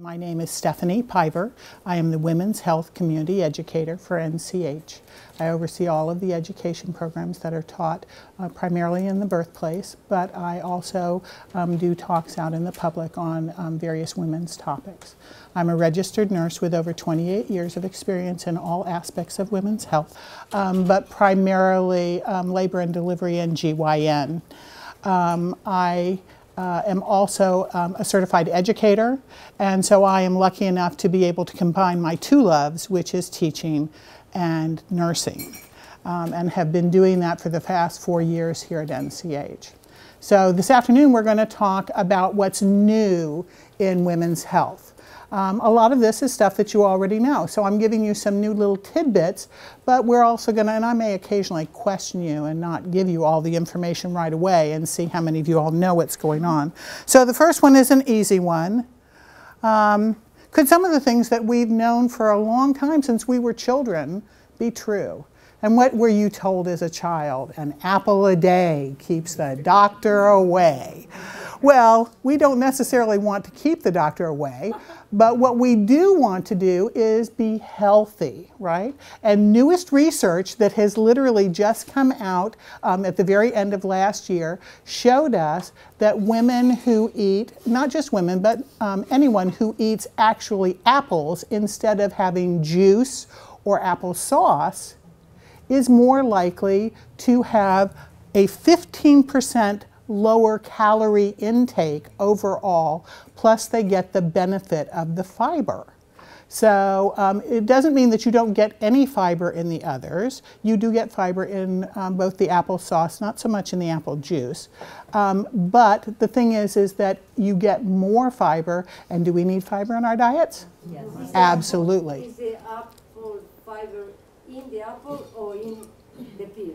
My name is Stephanie Piver. I am the Women's Health Community Educator for NCH. I oversee all of the education programs that are taught primarily in the birthplace, but I also do talks out in the public on various women's topics. I'm a registered nurse with over 28 years of experience in all aspects of women's health, but primarily labor and delivery and GYN. I am also a certified educator, and so I am lucky enough to be able to combine my two loves, which is teaching and nursing, and have been doing that for the past 4 years here at NCH. So this afternoon we're going to talk about what's new in women's health. A lot of this is stuff that you already know, so I'm giving you some new little tidbits, but we're also going to, and I may occasionally question you and not give you all the information right away and see how many of you all know what's going on. So the first one is an easy one. Could some of the things that we've known for a long time since we were children be true? And what were you told as a child? An apple a day keeps the doctor away. Well, we don't necessarily want to keep the doctor away, but what we do want to do is be healthy, right? And newest research that has literally just come out at the very end of last year showed us that women who eat, not just women, but anyone who eats actually apples instead of having juice or applesauce is more likely to have a 15% lower calorie intake overall, plus they get the benefit of the fiber. So it doesn't mean that you don't get any fiber in the others. You do get fiber in both the applesauce, not so much in the apple juice. But the thing is that you get more fiber. And do we need fiber in our diets? Yes. Absolutely. Is the apple fiber in the apple or in the peel?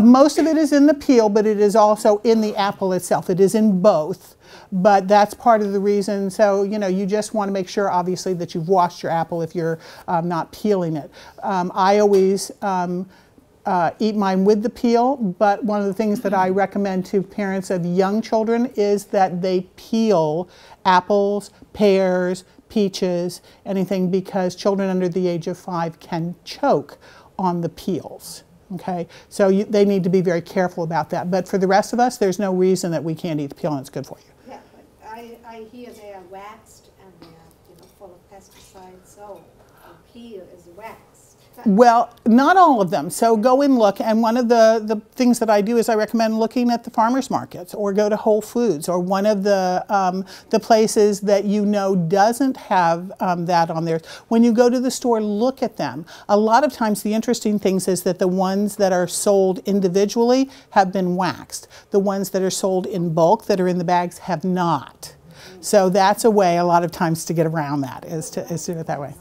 Most of it is in the peel, but it is also in the apple itself. It is in both, but that's part of the reason. So, you know, you just want to make sure, obviously, that you've washed your apple if you're not peeling it. I always eat mine with the peel, but one of the things that I recommend to parents of young children is that they peel apples, pears, peaches, anything, because children under the age of 5 can choke on the peels. Okay, so they need to be very careful about that. But for the rest of us, there's no reason that we can't eat the peel and it's good for you. Yeah, but I hear they are waxed and they are full of pesticides, so the peel is waxed. Well, not all of them. So go and look, and one of the things that I do is I recommend looking at the farmers markets or go to Whole Foods or one of the places that you know doesn't have that on there. When you go to the store, look at them. A lot of times the interesting things is that the ones that are sold individually have been waxed. The ones that are sold in bulk that are in the bags have not. So that's a way a lot of times to get around that, is to do it that way.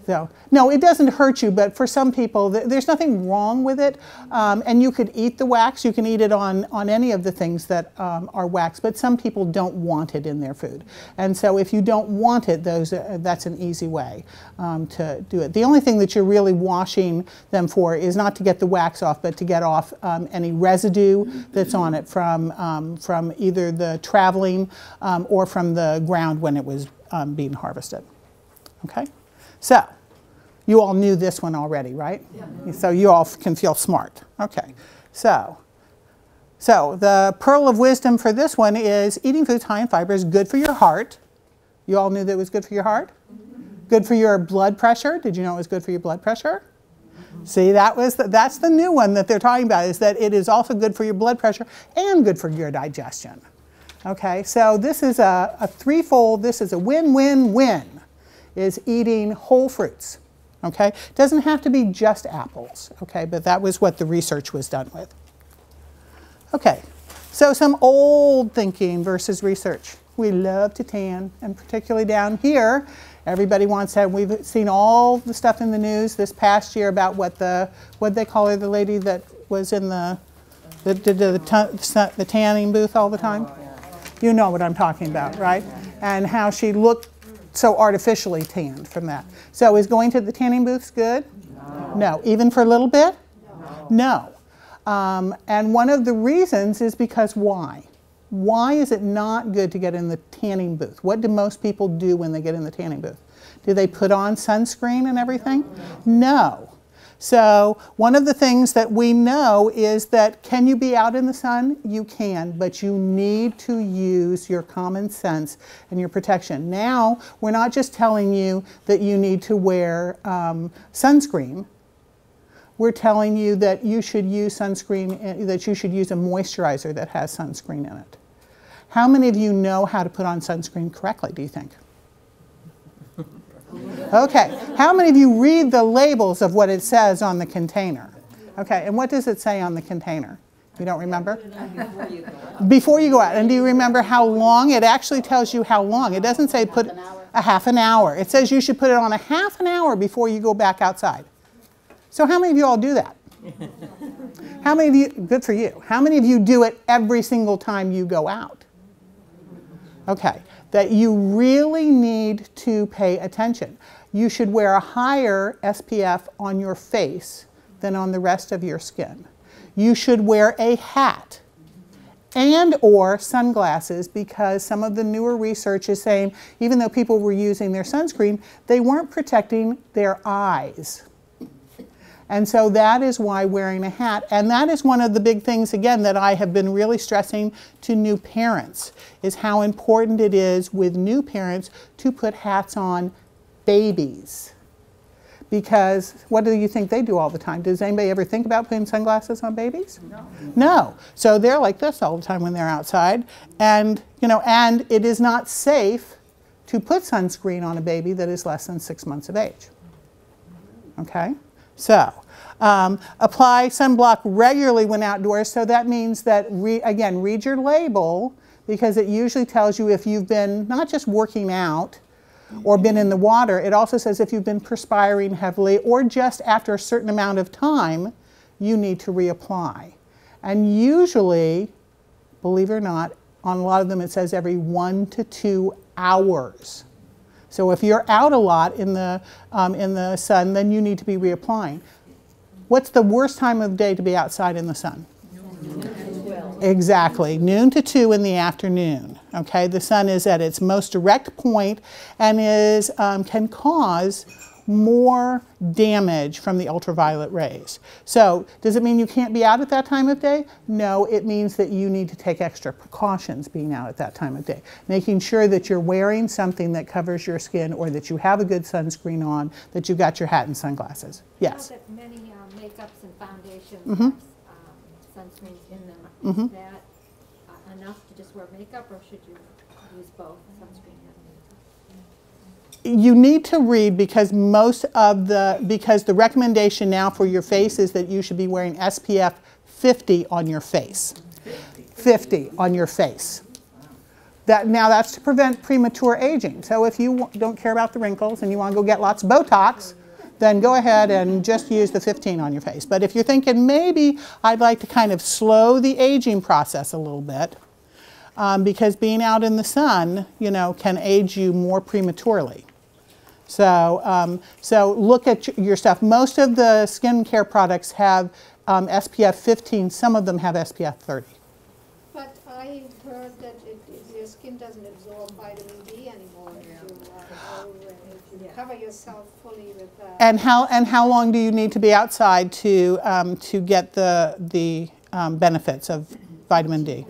So, no, it doesn't hurt you, but for some people, there's nothing wrong with it. And you could eat the wax. You can eat it on any of the things that are wax, but some people don't want it in their food. And so if you don't want it, that's an easy way to do it. The only thing that you're really washing them for is not to get the wax off, but to get off any residue that's on it from either the traveling or from the ground when it was being harvested. Okay? So, you all knew this one already, right? Yeah. So you all can feel smart. Okay. So the pearl of wisdom for this one is eating foods high in fiber is good for your heart. You all knew that it was good for your heart? Mm-hmm. Good for your blood pressure. Did you know it was good for your blood pressure? Mm-hmm. See, that's the new one that they're talking about, is that it is also good for your blood pressure and good for your digestion. Okay, so this is a threefold, this is a win-win-win, is eating whole fruits. Okay, it doesn't have to be just apples, okay, but that was what the research was done with. Okay, so some old thinking versus research. We love to tan, and particularly down here, everybody wants to have, we've seen all the stuff in the news this past year about what they call her, the lady that was in that did the tanning booth all the time. You know what I'm talking about, right? And how she looked so artificially tanned from that. So is going to the tanning booths good? No. No. Even for a little bit? No. No. And one of the reasons is because why? Why is it not good to get in the tanning booth? What do most people do when they get in the tanning booth? Do they put on sunscreen and everything? No. So one of the things that we know is that can you be out in the sun? You can, but you need to use your common sense and your protection. Now, we're not just telling you that you need to wear sunscreen. We're telling you that you should use sunscreen, that you should use a moisturizer that has sunscreen in it. How many of you know how to put on sunscreen correctly, do you think? Okay, how many of you read the labels of what it says on the container? Okay, and what does it say on the container? You don't remember? Before you go out. And do you remember how long? It actually tells you how long. It doesn't say put a half an hour. It says you should put it on a half an hour before you go back outside. So how many of you all do that? How many of you, good for you, how many of you do it every single time you go out? Okay, that you really need to pay attention. You should wear a higher SPF on your face than on the rest of your skin. You should wear a hat and or sunglasses, because some of the newer research is saying even though people were using their sunscreen, they weren't protecting their eyes. And so that is why wearing a hat, and that is one of the big things, again, that I have been really stressing to new parents, is how important it is with new parents to put hats on babies. Because what do you think they do all the time? Does anybody ever think about putting sunglasses on babies? No. No. So they're like this all the time when they're outside. And, you know, and it is not safe to put sunscreen on a baby that is less than 6 months of age. Okay? So, apply sunblock regularly when outdoors. So that means that, again, read your label, because it usually tells you if you've been not just working out or been in the water, it also says if you've been perspiring heavily or just after a certain amount of time, you need to reapply. And usually, believe it or not, on a lot of them it says every 1 to 2 hours. So if you're out a lot in the sun, then you need to be reapplying. What's the worst time of day to be outside in the sun? Exactly, noon to 2 in the afternoon. Okay, the sun is at its most direct point and can cause more damage from the ultraviolet rays. So does it mean you can't be out at that time of day? No, it means that you need to take extra precautions being out at that time of day. Making sure that you're wearing something that covers your skin, or that you have a good sunscreen on, that you've got your hat and sunglasses. Yes? I know that many makeups and foundations have sunscreens in them. Is that enough to just wear makeup, or should you use both sunscreen and makeup? You need to read, because the recommendation now for your face is that you should be wearing SPF 50 on your face. 50 on your face. Now that's to prevent premature aging. So if you don't care about the wrinkles and you want to go get lots of Botox, then go ahead and just use the 15 on your face. But if you're thinking maybe I'd like to kind of slow the aging process a little bit, because being out in the sun, you know, can age you more prematurely. So, so look at your stuff. Most of the skincare products have SPF 15. Some of them have SPF 30. But I heard that your skin doesn't absorb vitamin D anymore if you cover yourself fully with that. And how long do you need to be outside to get the benefits of vitamin D?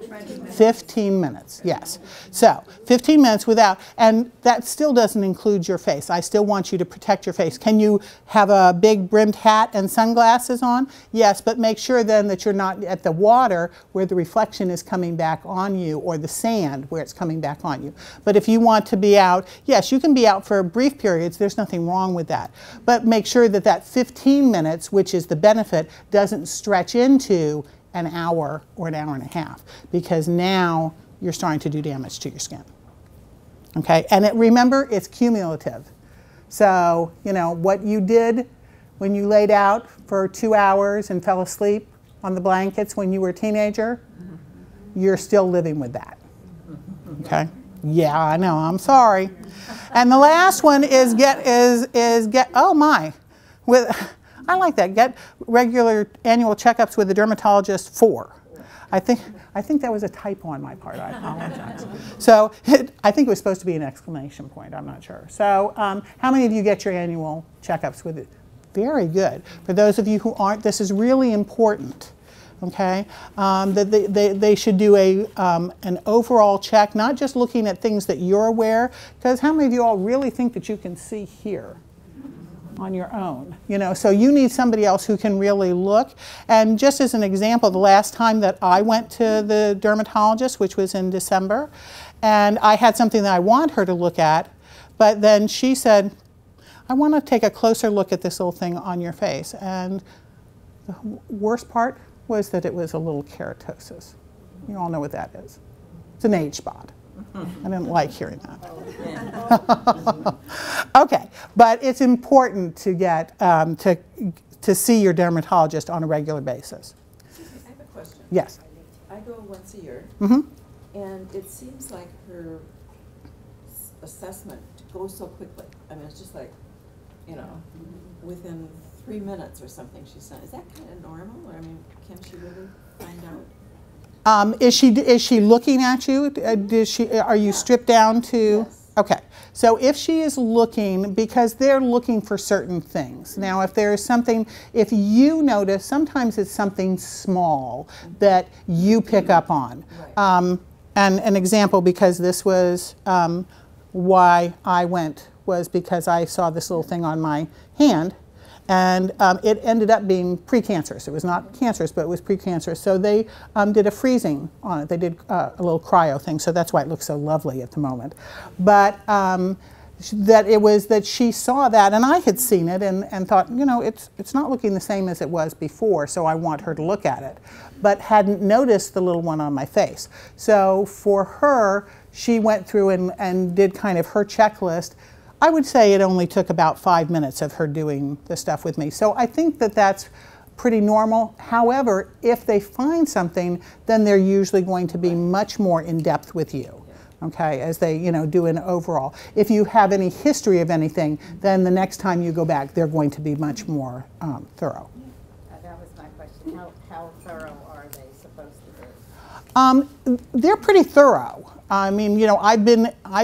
15 minutes, yes. So 15 minutes without, and that still doesn't include your face. I still want you to protect your face. Can you have a big brimmed hat and sunglasses on? Yes, but make sure then that you're not at the water where the reflection is coming back on you, or the sand where it's coming back on you. But if you want to be out, yes, you can be out for brief periods. There's nothing wrong with that. But make sure that that 15 minutes, which is the benefit, doesn't stretch into an hour or an hour and a half, because now you're starting to do damage to your skin. Okay, and remember, it's cumulative. So, you know, what you did when you laid out for 2 hours and fell asleep on the blankets when you were a teenager, you're still living with that. Okay? Yeah, I know, I'm sorry. And the last one is oh my, I like that. Get regular annual checkups with a dermatologist I think that was a typo on my part. I apologize. So I think it was supposed to be an exclamation point. I'm not sure. So how many of you get your annual checkups with it? Very good. For those of you who aren't, this is really important. Okay, that they should do an overall check, not just looking at things that you're aware, because how many of you all really think that you can see here on your own? You know, so you need somebody else who can really look. And just as an example, the last time that I went to the dermatologist, which was in December, and I had something that I want her to look at, but then she said, I want to take a closer look at this little thing on your face. And the worst part was that it was a little keratosis. You all know what that is. It's an age spot. I didn't like hearing that. Okay, but it's important to get to see your dermatologist on a regular basis. Excuse me, I have a question. Yes. I go once a year, and it seems like her assessment goes so quickly. I mean, it's just like, you know, within 3 minutes or something she's done. Is that kind of normal? Or, I mean, can she really find out? Is she looking at you? Are you stripped down to? Yes. Okay. So if she is looking, because they're looking for certain things. Now, if there is something, if you notice, sometimes it's something small that you pick up on. Right. And an example, because this was why I went, was because I saw this little thing on my hand. And it ended up being precancerous. It was not cancerous, but it was precancerous. So they did a freezing on it. They did a little cryo thing, so that's why it looks so lovely at the moment. But that it was that she saw that, and I had seen it and thought, you know, it's not looking the same as it was before, so I want her to look at it. But hadn't noticed the little one on my face. So for her, she went through and did kind of her checklist. I would say it only took about 5 minutes of her doing the stuff with me. So I think that that's pretty normal. However, if they find something, then they're usually going to be much more in depth with you, okay, as they, you know, do an overall. If you have any history of anything, then the next time you go back, they're going to be much more thorough. That was my question. How thorough are they supposed to be? They're pretty thorough. I mean, you know, I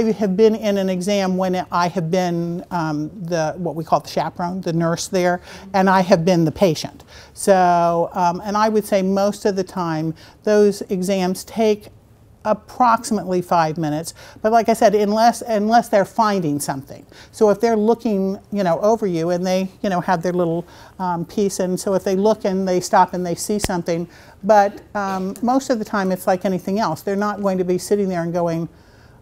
have been in an exam when I have been what we call the chaperone, the nurse there, and I have been the patient. So, and I would say most of the time those exams take approximately 5 minutes, but like I said, unless they're finding something. So if they're looking, you know, over you and they, you know, have their little piece, and so if they look and they stop and they see something, but most of the time it's like anything else. They're not going to be sitting there and going,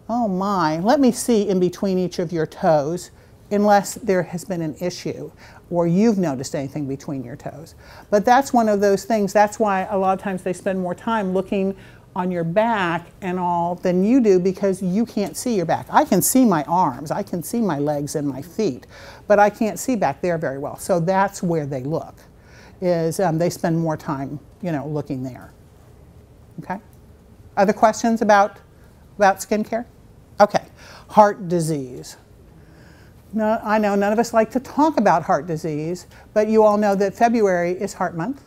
oh my, let me see in between each of your toes, unless there has been an issue or you've noticed anything between your toes. But that's one of those things. That's why a lot of times they spend more time looking on your back and all than you do, because you can't see your back. I can see my arms, I can see my legs and my feet, but I can't see back there very well. So that's where they look, is they spend more time, you know, looking there. Okay? Other questions about skincare? Okay, heart disease. No, I know none of us like to talk about heart disease, but you all know that February is Heart Month.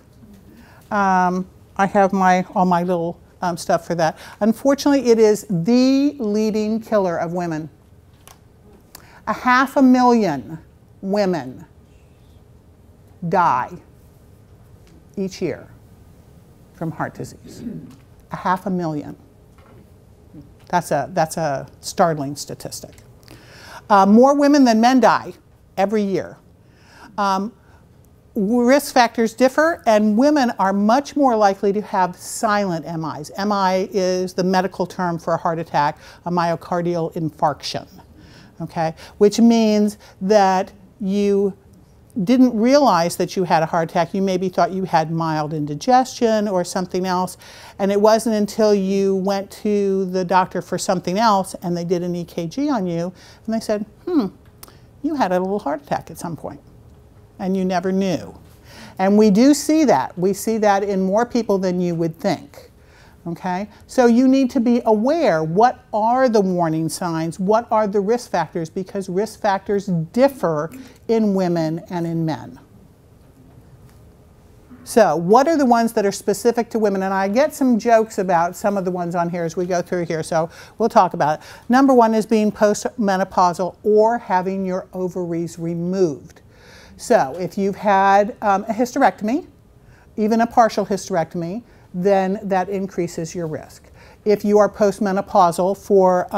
I have all my little stuff for that. Unfortunately, it is the leading killer of women. 500,000 women die each year from heart disease. 500,000. That's a startling statistic. More women than men die every year. Risk factors differ, and women are much more likely to have silent MIs. MI is the medical term for a heart attack, a myocardial infarction, okay? Which means that you didn't realize that you had a heart attack. You maybe thought you had mild indigestion or something else, and it wasn't until you went to the doctor for something else and they did an EKG on you, and they said, you had a little heart attack at some point. And you never knew. And we do see that. We see that in more people than you would think. Okay? So you need to be aware, what are the warning signs? What are the risk factors? Because risk factors differ in women and in men. So what are the ones that are specific to women? And I get some jokes about some of the ones on here as we go through here, so we'll talk about it. Number one is being postmenopausal or having your ovaries removed. So if you've had a hysterectomy, even a partial hysterectomy, then that increases your risk. If you are postmenopausal for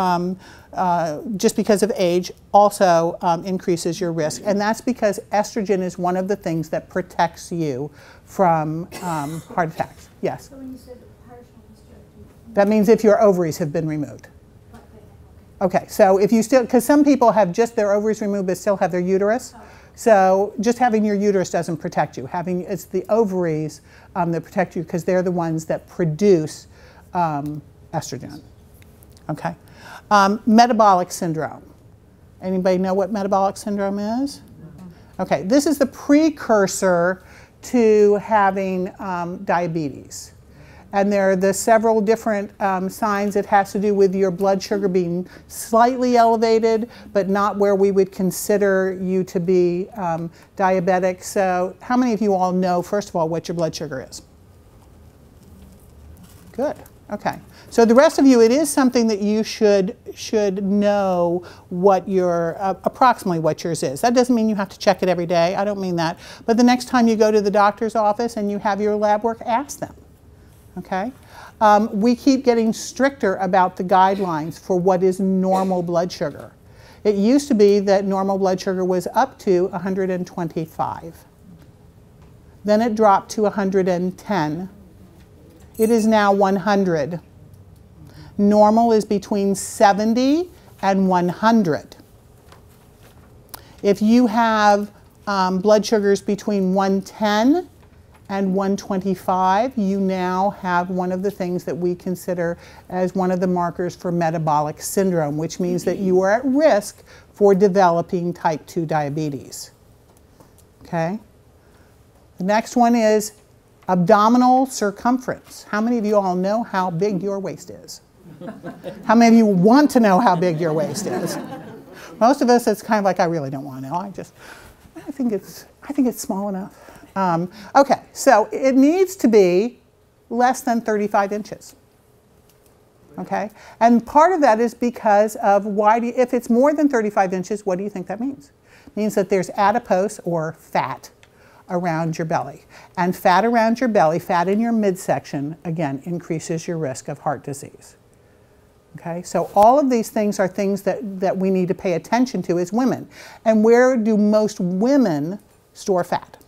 just because of age, also increases your risk. And that's because estrogen is one of the things that protects you from heart attacks. Yes? So when you said partial hysterectomy, That means if your ovaries have been removed. Okay, so if you still, because some people have just their ovaries removed but still have their uterus. So just having your uterus doesn't protect you. It's the ovaries that protect you because they're the ones that produce estrogen. Okay. Metabolic syndrome. Anybody know what metabolic syndrome is? Okay, this is the precursor to having diabetes. And there are the several different signs. It has to do with your blood sugar being slightly elevated, but not where we would consider you to be diabetic. So how many of you all know, first of all, what your blood sugar is? Good. Okay. So the rest of you, it is something that you should know what your, approximately what yours is. That doesn't mean you have to check it every day. I don't mean that. But the next time you go to the doctor's office and you have your lab work, ask them. Okay? We keep getting stricter about the guidelines for what is normal blood sugar. It used to be that normal blood sugar was up to 125. Then it dropped to 110. It is now 100. Normal is between 70 and 100. If you have blood sugars between 110 and 125, you now have one of the things that we consider as one of the markers for metabolic syndrome, which means that you are at risk for developing type 2 diabetes. Okay? The next one is abdominal circumference. How many of you all know how big your waist is? How many of you want to know how big your waist is? Most of us, it's kind of like, I really don't want to know. I think it's small enough. Okay, so it needs to be less than 35 inches. Okay, and part of that is because of if it's more than 35 inches, what do you think that means? It means that there's adipose or fat around your belly. And fat around your belly, fat in your midsection, again, increases your risk of heart disease. Okay, so all of these things are things that we need to pay attention to as women. And where do most women store fat?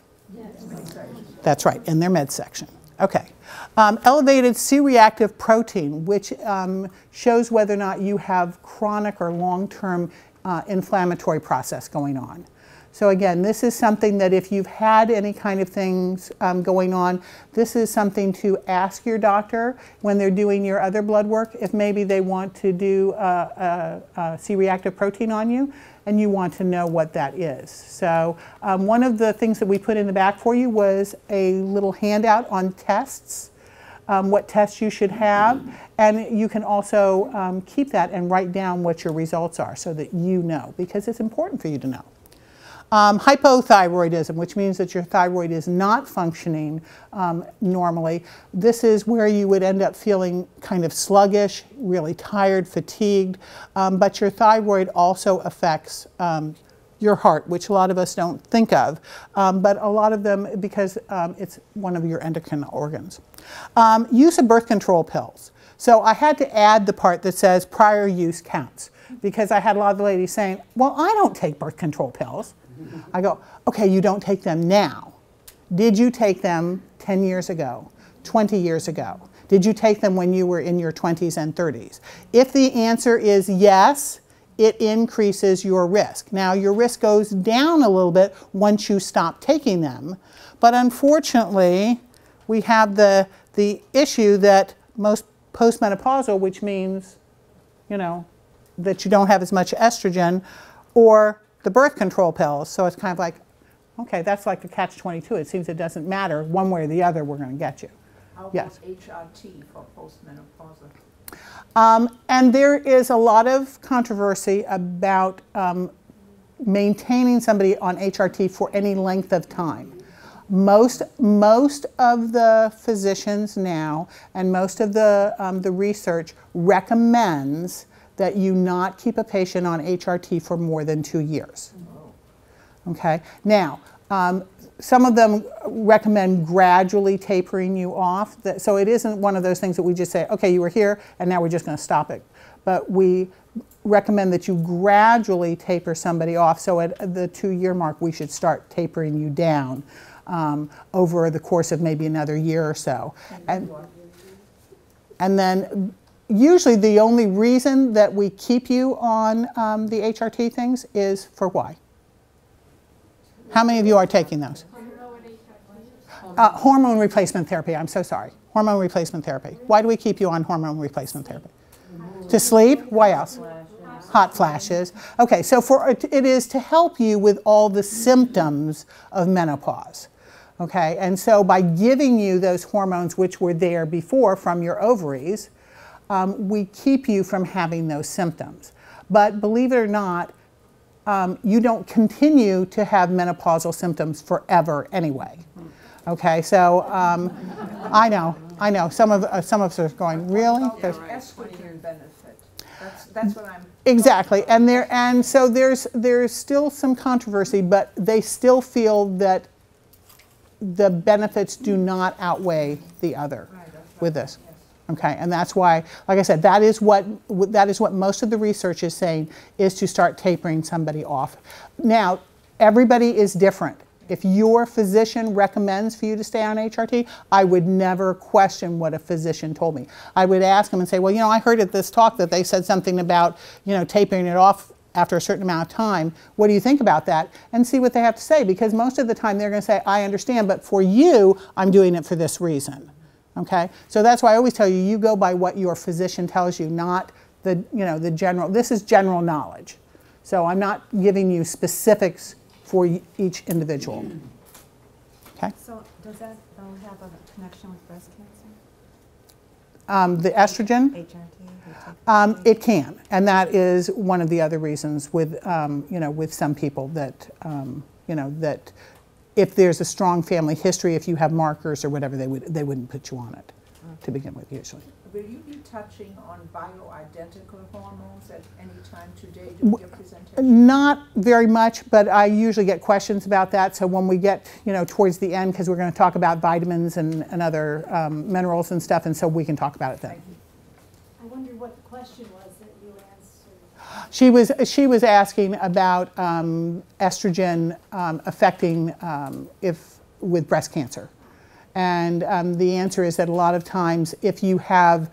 That's right, in their midsection. Okay. Elevated C-reactive protein, which shows whether or not you have chronic or long-term inflammatory process going on. So again, this is something that if you've had any kind of things going on, this is something to ask your doctor when they're doing your other blood work, if maybe they want to do C-reactive protein on you, and you want to know what that is. So one of the things that we put in the back for you was a little handout on tests, what tests you should have, and you can also keep that and write down what your results are so that you know, because it's important for you to know. Hypothyroidism, which means that your thyroid is not functioning normally. This is where you would end up feeling kind of sluggish, really tired, fatigued, but your thyroid also affects your heart, which a lot of us don't think of, but a lot of them, because it's one of your endocrine organs. Use of birth control pills. So I had to add the part that says prior use counts, because I had a lot of the ladies saying, well, I don't take birth control pills. I go, okay, you don't take them now. Did you take them 10 years ago, 20 years ago? Did you take them when you were in your 20s and 30s? If the answer is yes, it increases your risk. Now, your risk goes down a little bit once you stop taking them, but unfortunately, we have the issue that most postmenopausal, which means, that you don't have as much estrogen, or the birth control pills. So it's kind of like, okay, that's like a catch-22. It seems it doesn't matter. One way or the other, we're going to get you. How about yes. HRT for postmenopausal? And there is a lot of controversy about maintaining somebody on HRT for any length of time. Most of the physicians now and most of the research recommends that you not keep a patient on HRT for more than 2 years. Okay. Now, some of them recommend gradually tapering you off. So it isn't one of those things that we just say, okay, you were here and now we're just going to stop it. But we recommend that you gradually taper somebody off. So at the 2-year mark, we should start tapering you down over the course of maybe another year or so. And then usually the only reason that we keep you on the HRT things is for why? How many of you are taking those? Hormone replacement therapy. I'm so sorry. Hormone replacement therapy. Why do we keep you on hormone replacement therapy? To sleep? Why else? Hot flashes. Okay, so it is to help you with all the symptoms of menopause. Okay, and so by giving you those hormones which were there before from your ovaries, we keep you from having those symptoms. But believe it or not, you don't continue to have menopausal symptoms forever anyway. Okay, so I know. Some of us are going, really? Estrogen benefit. That's what I'm. Exactly, and so there's still some controversy, but they still feel that the benefits do not outweigh the other with this. Okay, and that's why, like I said, that is what most of the research is saying, is to start tapering somebody off. Now, everybody is different. If your physician recommends for you to stay on HRT, I would never question what a physician told me. I would ask them and say, well, you know, I heard at this talk that they said something about, you know, tapering it off after a certain amount of time. What do you think about that? And see what they have to say, because most of the time they're going to say, I understand, but for you, I'm doing it for this reason. Okay? So that's why I always tell you, you go by what your physician tells you, not the, you know, the general. This is general knowledge. So I'm not giving you specifics for each individual. Okay? So does that have a connection with breast cancer? The estrogen? HRT? It can, and that is one of the other reasons with, you know, with some people that, you know, that if there's a strong family history, if you have markers or whatever, they wouldn't put you on it to begin with usually. Will you be touching on bioidentical hormones at any time today during your presentation? Not very much, but I usually get questions about that. So when we get, you know, towards the end, because we're going to talk about vitamins and other minerals and stuff, and so we can talk about it then. I wonder what the question was that you answered. She was asking about estrogen affecting with breast cancer. And the answer is that a lot of times if you have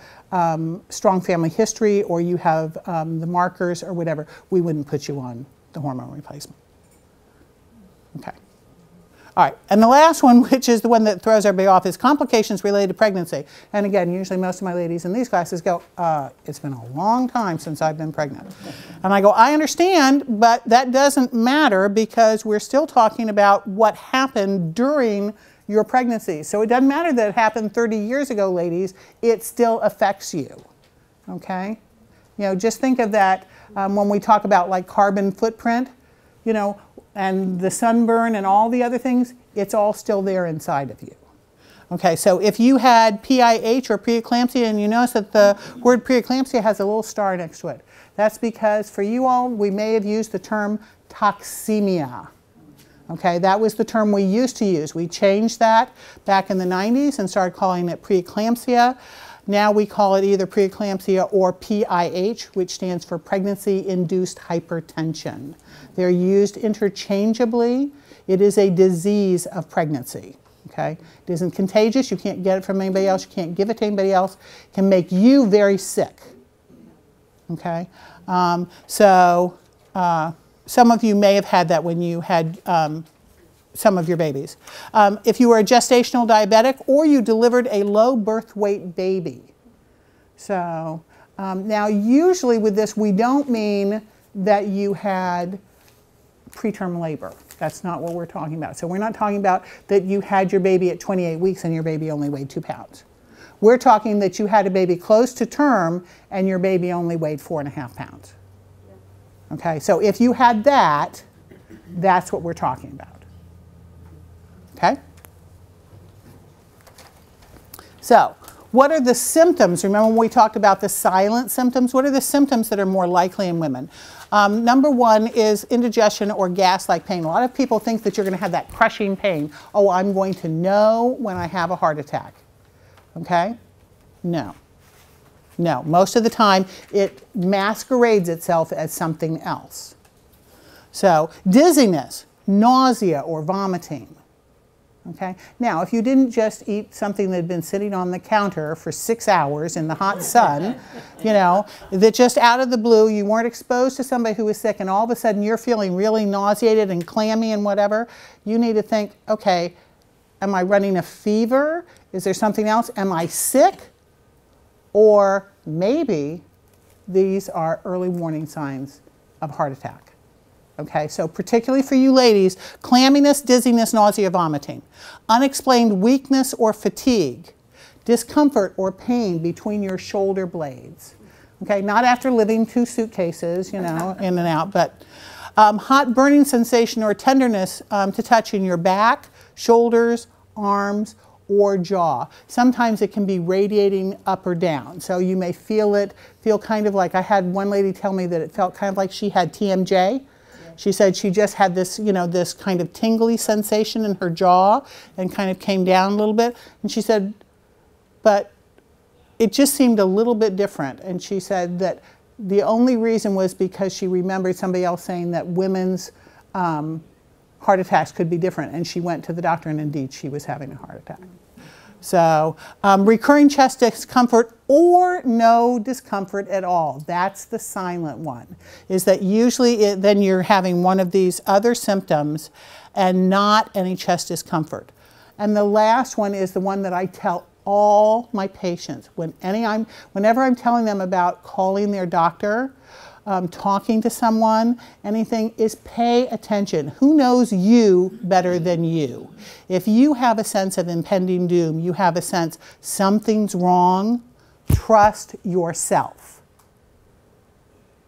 strong family history or you have the markers or whatever, we wouldn't put you on the hormone replacement. Okay. All right, and the last one, which is the one that throws everybody off, is complications related to pregnancy. And again, usually most of my ladies in these classes go, it's been a long time since I've been pregnant. And I go, I understand, but that doesn't matter because we're still talking about what happened during your pregnancy. So it doesn't matter that it happened 30 years ago, ladies, it still affects you, okay? You know, just think of that when we talk about like carbon footprint, you know, and the sunburn and all the other things, it's all still there inside of you. Okay, so if you had PIH or preeclampsia, and you notice that the word preeclampsia has a little star next to it, that's because for you all, we may have used the term toxemia. Okay, that was the term we used to use. We changed that back in the 90s and started calling it preeclampsia. Now we call it either preeclampsia or PIH, which stands for pregnancy-induced hypertension. They're used interchangeably. It is a disease of pregnancy. Okay, it isn't contagious. You can't get it from anybody else. You can't give it to anybody else. It can make you very sick. Okay, some of you may have had that when you had some of your babies. If you were a gestational diabetic or you delivered a low birth weight baby. So now usually with this we don't mean that you had preterm labor. That's not what we're talking about. So we're not talking about that you had your baby at 28 weeks and your baby only weighed 2 pounds. We're talking that you had a baby close to term and your baby only weighed 4.5 pounds. Okay, so if you had that, that's what we're talking about. Okay? So, what are the symptoms? Remember when we talked about the silent symptoms? What are the symptoms that are more likely in women? Number one is indigestion or gas-like pain. A lot of people think that you're going to have that crushing pain. Oh, I'm going to know when I have a heart attack. Okay? No. No. Most of the time, it masquerades itself as something else. So, dizziness, nausea, or vomiting. Okay? Now, if you didn't just eat something that had been sitting on the counter for 6 hours in the hot sun, you know, that just out of the blue, you weren't exposed to somebody who was sick, and all of a sudden you're feeling really nauseated and clammy and whatever, you need to think, okay, am I running a fever? Is there something else? Am I sick? Or maybe these are early warning signs of heart attack. Okay, so particularly for you ladies, clamminess, dizziness, nausea, vomiting, unexplained weakness or fatigue, discomfort or pain between your shoulder blades. Okay, not after lifting 2 suitcases, you know, in and out, but hot burning sensation or tenderness to touch in your back, shoulders, arms, or jaw. Sometimes it can be radiating up or down. So you may feel kind of like, I had one lady tell me that it felt kind of like she had TMJ. She said she just had this, you know, this kind of tingly sensation in her jaw and kind of came down a little bit. And she said, but it just seemed a little bit different. And she said that the only reason was because she remembered somebody else saying that women's heart attacks could be different. And she went to the doctor, and indeed she was having a heart attack. So recurring chest discomfort or no discomfort at all. That's the silent one. Is that usually then you're having one of these other symptoms and not any chest discomfort. And the last one is the one that I tell all my patients. Whenever I'm telling them about calling their doctor, talking to someone, anything, is pay attention. Who knows you better than you? If you have a sense of impending doom, you have a sense something's wrong, trust yourself.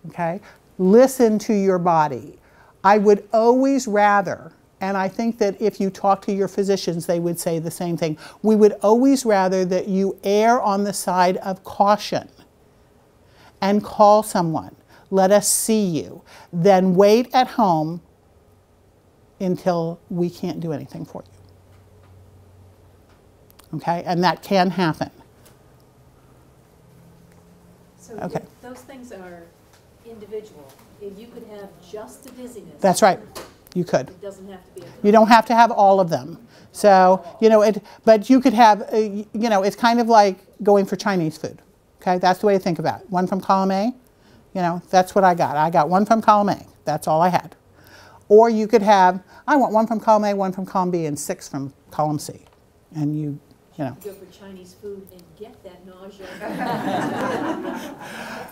Okay? Listen to your body. I would always rather, and I think that if you talk to your physicians, they would say the same thing. We would always rather that you err on the side of caution and call someone. Let us see you. Then wait at home until we can't do anything for you. Okay? And that can happen. So okay. Those things are individual. If you could have just the dizziness. That's right. You could. It doesn't have to be. You don't have to have all of them. So, you know, but you could have, you know, it's kind of like going for Chinese food. Okay? That's the way to think about it. One from column A. You know, that's what I got. I got one from column A. That's all I had. Or you could have, I want one from column A, one from column B, and 6 from column C. And you know. Go for Chinese food and get that nausea.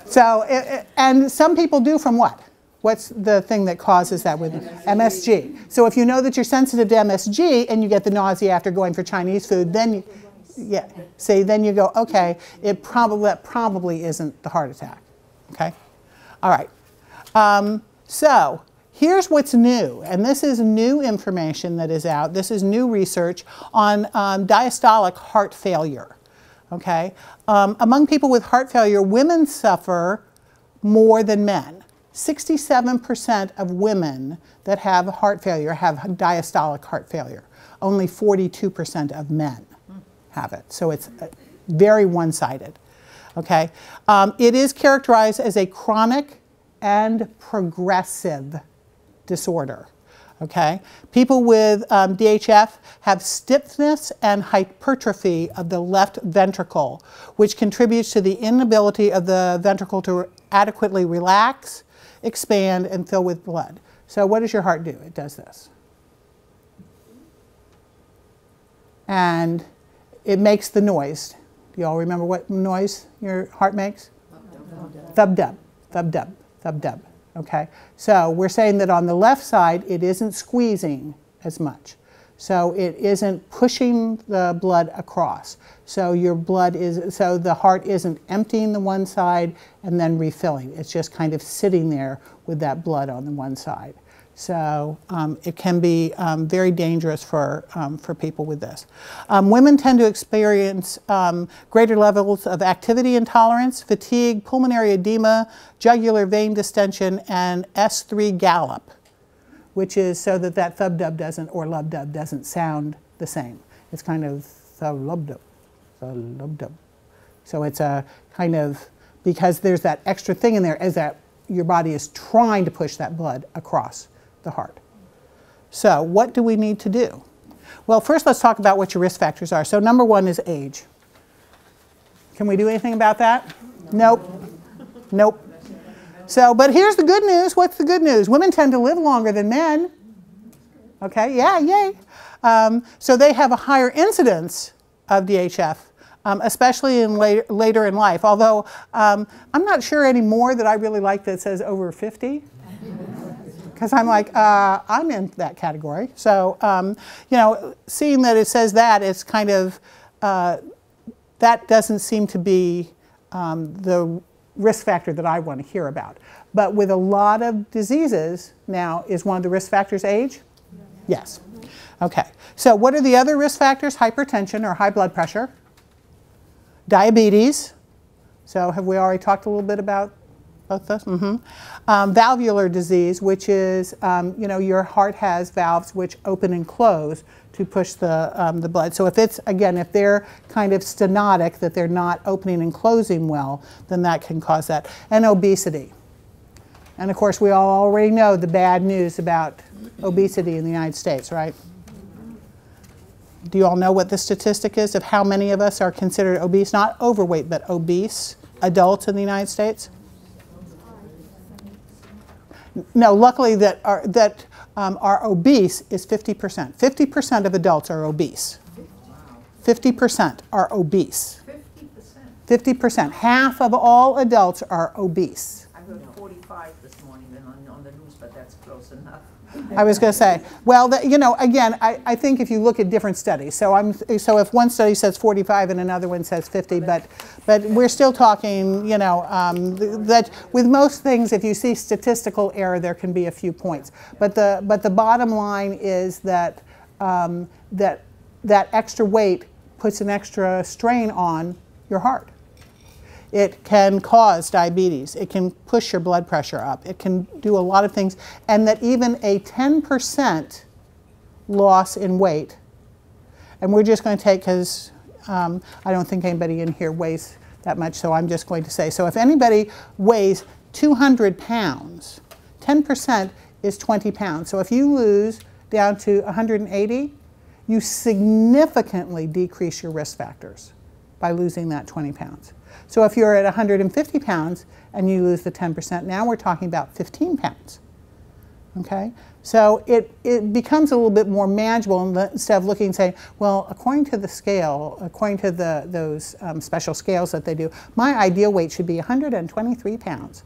So, and some people do from what? What's the thing that causes that with MSG? So if you know that you're sensitive to MSG and you get the nausea after going for Chinese food, then then you go, okay, that probably isn't the heart attack. Okay? All right. So here's what's new, and this is new information that is out. This is new research on diastolic heart failure. Okay? Among people with heart failure, women suffer more than men. 67% of women that have heart failure have diastolic heart failure. Only 42% of men have it. So it's very one-sided. Okay? It is characterized as a chronic and progressive disorder. Okay? People with DHF have stiffness and hypertrophy of the left ventricle, which contributes to the inability of the ventricle to adequately relax, expand, and fill with blood. So what does your heart do? It does this. And it makes the noise. Do you all remember what noise your heart makes? Thub-dub, thub-dub, thub-dub. Okay? So we're saying that on the left side, it isn't squeezing as much. So it isn't pushing the blood across. So so the heart isn't emptying the one side and then refilling. It's just kind of sitting there with that blood on the one side. So it can be very dangerous for people with this. Women tend to experience greater levels of activity intolerance, fatigue, pulmonary edema, jugular vein distension, and S3 gallop, which is so that that thub-dub doesn't, or lub-dub doesn't sound the same. It's kind of thub-lub-dub, thub-lub-dub. So it's a kind of, because there's that extra thing in there, as that your body is trying to push that blood across the heart. So what do we need to do? Well, first let's talk about what your risk factors are. So number one is age. Can we do anything about that? Nope. Nope. So, but here's the good news. What's the good news? Women tend to live longer than men. Okay, yeah, yay. So they have a higher incidence of DHF, especially in later in life. Although I'm not sure anymore that I really like that it says over 50. Because I'm like, I'm in that category. So, you know, seeing that it says that, it's kind of, that doesn't seem to be the risk factor that I want to hear about. But with a lot of diseases now, is one of the risk factors age? Yes. Okay. So what are the other risk factors? Hypertension or high blood pressure. Diabetes. So have we already talked a little bit about both those? Valvular disease, which is, you know, your heart has valves which open and close to push the blood. So if it's, again, if they're kind of stenotic, that they're not opening and closing well, then that can cause that. And obesity. And of course, we all already know the bad news about obesity in the United States, right? Do you all know what the statistic is of how many of us are considered obese? Not overweight, but obese adults in the United States? No, luckily that are obese is 50%. 50% of adults are obese. 50% are obese. 50%? 50%. Half of all adults are obese. I heard 45 this morning on the news, but that's close enough. I was going to say, well, you know, again, I think if you look at different studies, so if one study says 45 and another one says 50, but we're still talking, you know, that with most things, if you see statistical error, there can be a few points. But the bottom line is that that extra weight puts an extra strain on your heart. It can cause diabetes. It can push your blood pressure up. It can do a lot of things. And that even a 10% loss in weight, and we're just going to take, because I don't think anybody in here weighs that much, so I'm just going to say, so if anybody weighs 200 pounds, 10% is 20 pounds. So if you lose down to 180, you significantly decrease your risk factors by losing that 20 pounds. So if you're at 150 pounds and you lose the 10%, now we're talking about 15 pounds. Okay? So it becomes a little bit more manageable instead of looking and saying, well, according to the scale, according to those special scales that they do, my ideal weight should be 123 pounds.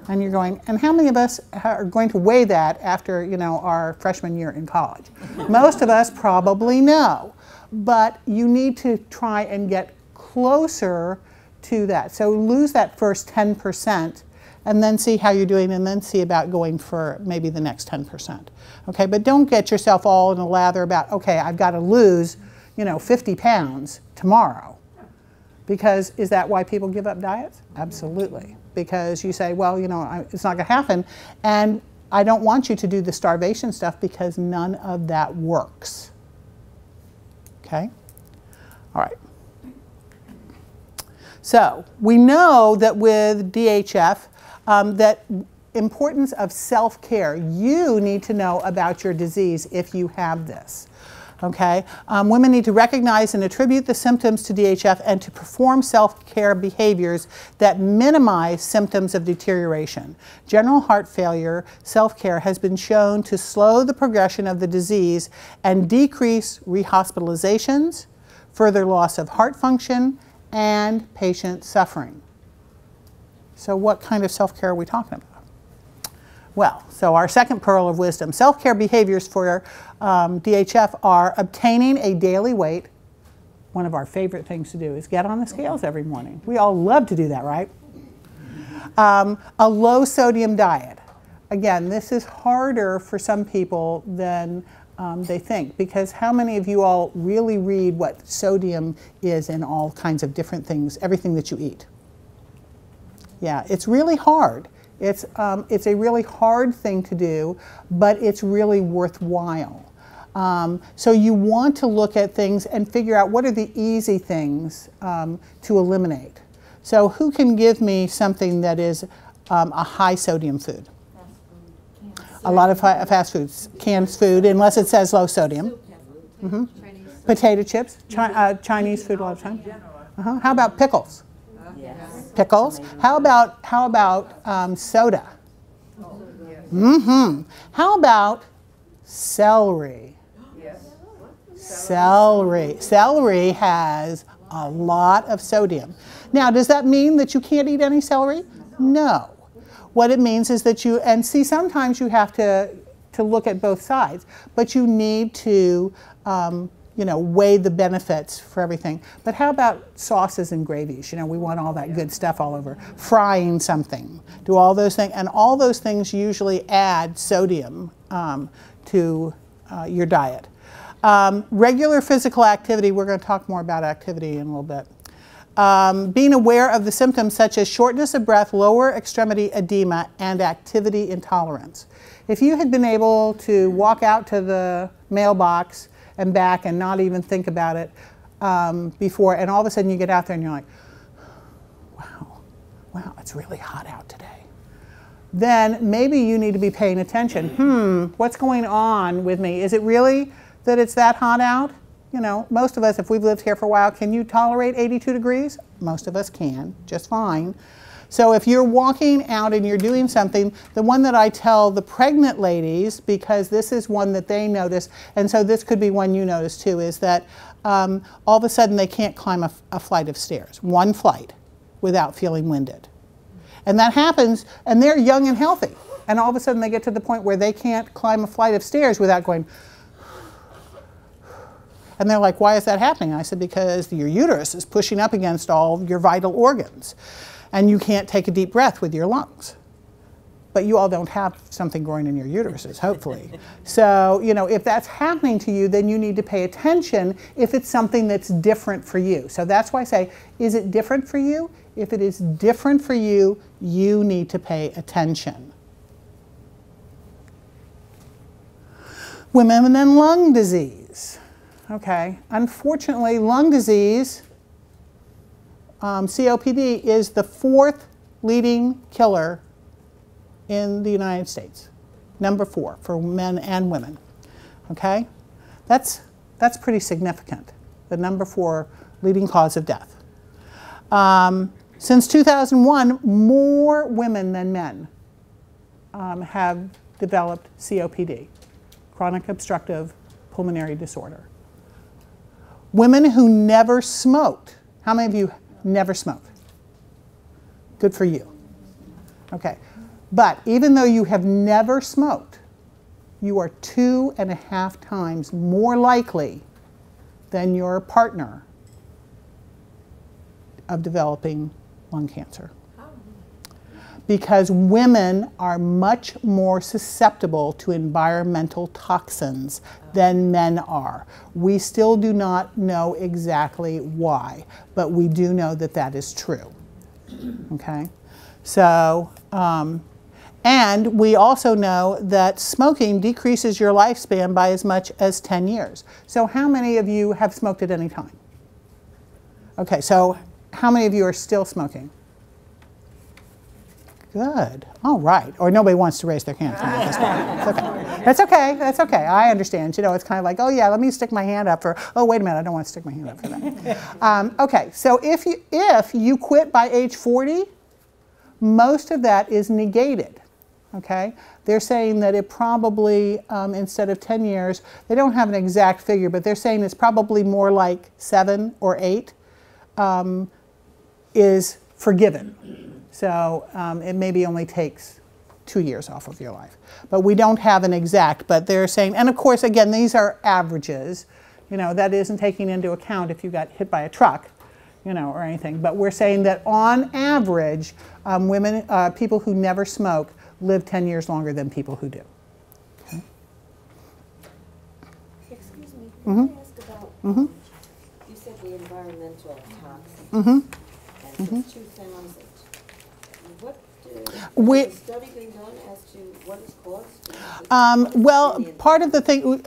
And you're going, and how many of us are going to weigh that after, you know, our freshman year in college? Most of us probably no. But you need to try and get closer to that. So lose that first 10% and then see how you're doing, and then see about going for maybe the next 10%. Okay, but don't get yourself all in a lather about, okay, I've got to lose, you know, 50 pounds tomorrow. Because is that why people give up diets? Absolutely. Because you say, well, you know, it's not going to happen. And I don't want you to do the starvation stuff because none of that works. Okay? All right. So we know that with DHF, that importance of self-care. You need to know about your disease if you have this. Okay? Women need to recognize and attribute the symptoms to DHF and to perform self-care behaviors that minimize symptoms of deterioration. General heart failure self-care has been shown to slow the progression of the disease and decrease rehospitalizations, further loss of heart function, and patient suffering. So what kind of self-care are we talking about? Well, so our second pearl of wisdom, self-care behaviors for DHF are obtaining a daily weight. One of our favorite things to do is get on the scales every morning. We all love to do that, right? A low sodium diet. again, this is harder for some people than they think, because how many of you all really read what sodium is in all kinds of different things, everything that you eat? Yeah, it's really hard. It's a really hard thing to do, but it's really worthwhile. So you want to look at things and figure out what are the easy things to eliminate. So who can give me something that is a high sodium food? A lot of fast foods, canned food, unless it says low sodium. Potato chips, Chinese food a lot of times. How about pickles? Pickles. How about soda? How about celery? Celery. Celery has a lot of sodium. Now, does that mean that you can't eat any celery? No. What it means is that you, and see, sometimes you have to look at both sides, but you need to, you know, weigh the benefits for everything. But how about sauces and gravies? You know, we want all that good stuff all over. Frying something, do all those things, and all those things usually add sodium to your diet. Regular physical activity, we're going to talk more about activity in a little bit. Being aware of the symptoms such as shortness of breath, lower extremity edema, and activity intolerance. If you had been able to walk out to the mailbox and back and not even think about it before, and all of a sudden you get out there and you're like, wow, it's really hot out today. Then maybe you need to be paying attention. What's going on with me? Is it really that it's that hot out? You know, most of us, if we've lived here for a while, can you tolerate 82 degrees? Most of us can, just fine. So if you're walking out and you're doing something, the one that I tell the pregnant ladies, because this is one that they notice, and so this could be one you notice too, is that all of a sudden they can't climb a flight of stairs, one flight, without feeling winded. And that happens, and they're young and healthy, and all of a sudden they get to the point where they can't climb a flight of stairs without going, and they're like, why is that happening? And I said, because your uterus is pushing up against all your vital organs, and you can't take a deep breath with your lungs. But you all don't have something growing in your uteruses, hopefully. So, you know, if that's happening to you, then you need to pay attention if it's something that's different for you. So that's why I say, is it different for you? If it is different for you, you need to pay attention. Women and lung disease. Okay, unfortunately, lung disease, COPD, is the 4th leading killer in the United States. Number 4 for men and women. Okay, that's pretty significant. The number 4 leading cause of death. Since 2001, more women than men have developed COPD, chronic obstructive pulmonary disorder. Women who never smoked. How many of you never smoked? Good for you. Okay. But even though you have never smoked, you are 2.5 times more likely than your partner of developing lung cancer. Because women are much more susceptible to environmental toxins than men are. We still do not know exactly why, but we do know that that is true. Okay? So, and we also know that smoking decreases your lifespan by as much as 10 years. So how many of you have smoked at any time? Okay, so how many of you are still smoking? Good. All right. Or nobody wants to raise their hand. It's okay. That's okay. That's okay. I understand. You know, it's kind of like, oh yeah, let me stick my hand up for, oh wait a minute, I don't want to stick my hand up for that. Okay, so if you quit by age 40, most of that is negated. Okay? They're saying that it probably, instead of 10 years, they don't have an exact figure, but they're saying it's probably more like 7 or 8 is forgiven. So it maybe only takes 2 years off of your life. But we don't have an exact, but they're saying, and of course, again, these are averages. You know, that isn't taking into account if you got hit by a truck, you know, or anything. But we're saying that on average, people who never smoke live 10 years longer than people who do. Okay. Excuse me, Mhm. can I ask about, Mhm. you said the environmental toxins, Mm-hmm. and there's 2,000. What, has a study been done as to what is caused? Well, part of the thing,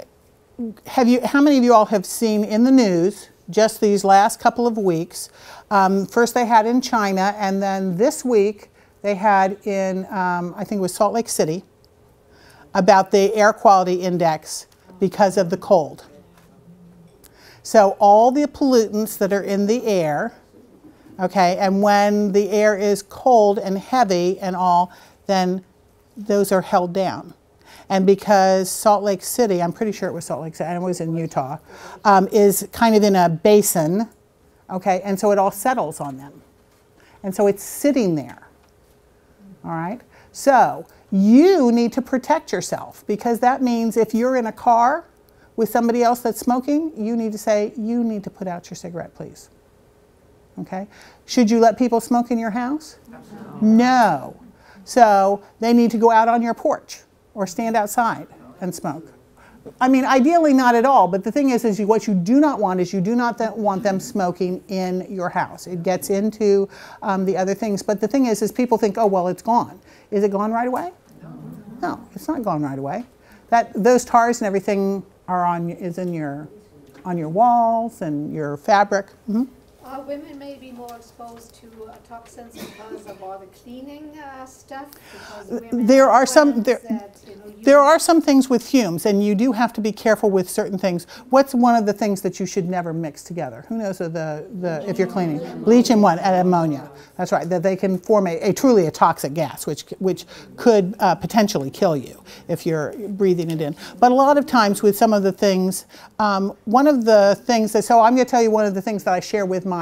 how many of you all have seen in the news just these last couple of weeks? First they had in China, and then this week they had in, I think it was Salt Lake City, about the air quality index because of the cold. So all the pollutants that are in the air, okay, and when the air is cold and heavy and all, then those are held down. And because Salt Lake City, I'm pretty sure it was Salt Lake City, and it was in Utah, is kind of in a basin, okay, and so it all settles on them. And so it's sitting there, all right? So you need to protect yourself, because that means if you're in a car with somebody else that's smoking, you need to say, you need to put out your cigarette, please. Okay? Should you let people smoke in your house? No. So they need to go out on your porch or stand outside and smoke. I mean, ideally not at all, but the thing is what you do not want is you do not want them smoking in your house. It gets into the other things, but the thing is people think, oh, well, it's gone. Is it gone right away? No, it's not gone right away. Those tars and everything are on your walls and your fabric. Mm-hmm. Women may be more exposed to toxins because of all the cleaning stuff. There are some things with fumes, and you do have to be careful with certain things. What's one of the things that you should never mix together? Who knows if you're cleaning? Bleach and what? And ammonia. That's right. That they can form a truly toxic gas, which could potentially kill you if you're breathing it in. But a lot of times with some of the things, one of the things so I'm going to tell you one of the things that I share with my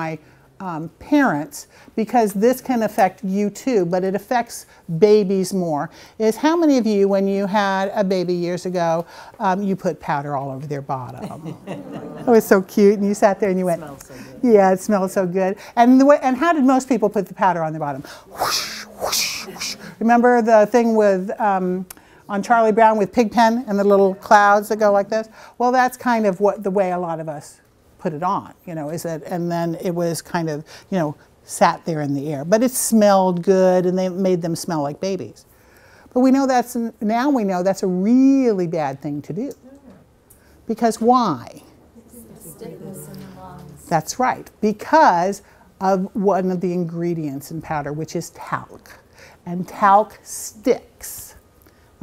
parents, because this can affect you too, but it affects babies more, is how many of you, when you had a baby years ago, you put powder all over their bottom? It was so cute, and you sat there and you went, it so good. Yeah, it smelled so good. And how did most people put the powder on their bottom? Whoosh, whoosh, whoosh. Remember the thing with on Charlie Brown with Pigpen and the little clouds that go like this? Well, that's kind of the way a lot of us put it on, and then it was kind of, sat there in the air. But it smelled good, and they made them smell like babies. But now we know that's a really bad thing to do. Because why? Stiffness in the lungs. That's right, because of one of the ingredients in powder, which is talc. And talc sticks.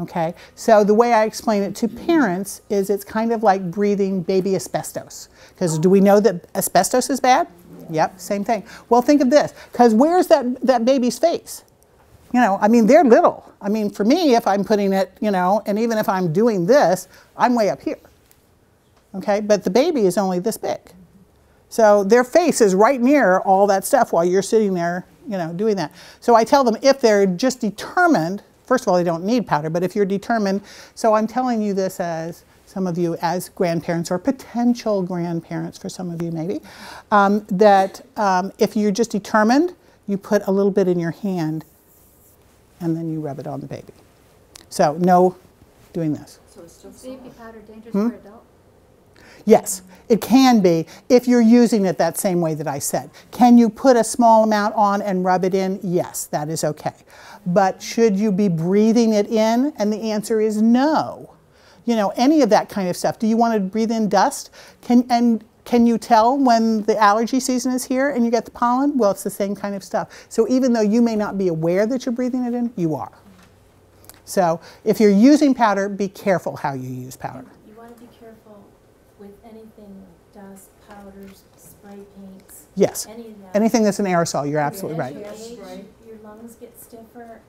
Okay, so the way I explain it to parents is it's kind of like breathing baby asbestos. Because do we know that asbestos is bad? Yep, same thing. Well, think of this, because where's that baby's face? I mean, they're little. I mean, for me, if I'm putting it, and even if I'm doing this, I'm way up here. Okay, but the baby is only this big. So their face is right near all that stuff while you're sitting there, doing that. So I tell them if they're just determined, first of all, they don't need powder, but if you're determined, so I'm telling you this as some of you as grandparents or potential grandparents for some of you maybe, that if you're just determined, you put a little bit in your hand and then you rub it on the baby. So no doing this. So is baby powder dangerous for adults? Yes, it can be if you're using it that same way that I said. Can you put a small amount on and rub it in? Yes, that is okay. But should you be breathing it in? And the answer is no. Any of that kind of stuff. Do you want to breathe in dust? Can you tell when the allergy season is here and you get the pollen? Well, it's the same kind of stuff. So even though you may not be aware that you're breathing it in, you are. So if you're using powder, be careful how you use powder. You want to be careful with anything like dust, powders, spray paints. Yes. Anything that's an aerosol, you're absolutely right. As you age, your lungs get stiffer,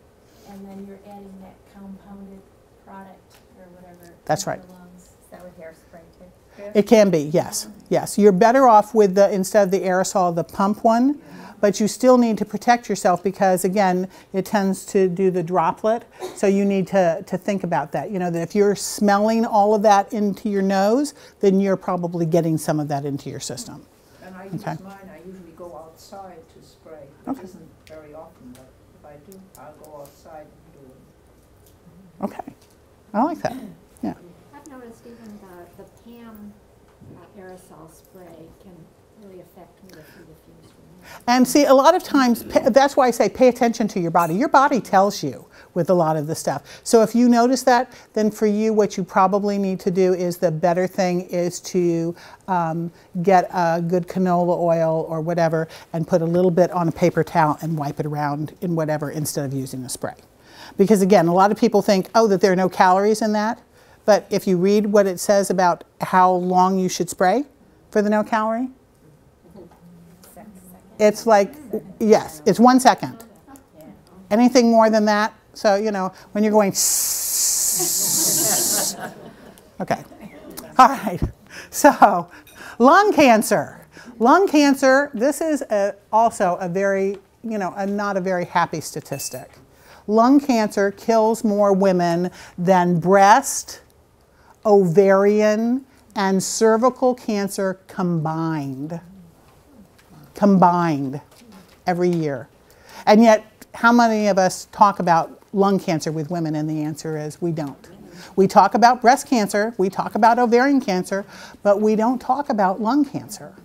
and then you're adding that compounded product or whatever. That's right. Lungs. Is that with hairspray too? It can be, yes. Yes. You're better off with instead of the aerosol, the pump one, but you still need to protect yourself because, again, it tends to do the droplet. So you need to think about that. That if you're smelling all of that into your nose, then you're probably getting some of that into your system. And I use mine, I usually go outside to spray. It isn't very often, but if I do, I'll go outside and do it. Okay, I like that. Yeah. I've noticed even the PAM aerosol spray can really affect me if you refuse to use. And see, a lot of times, that's why I say pay attention to your body. Your body tells you with a lot of the stuff. So if you notice that, then for you, what you probably need to do is the better thing is to get a good canola oil or whatever and put a little bit on a paper towel and wipe it around in whatever instead of using a spray. Because again, a lot of people think, oh, that there are no calories in that. But if you read what it says about how long you should spray for the no calorie, it's like, yes, it's 1 second. Anything more than that, so, you know, when you're going, okay. All right, so lung cancer. Lung cancer, this is also a very, you know, not a very happy statistic. Lung cancer kills more women than breast, ovarian, and cervical cancer combined. Combined every year. And yet, how many of us talk about lung cancer with women? And the answer is we don't. We talk about breast cancer, we talk about ovarian cancer, but we don't talk about lung cancer.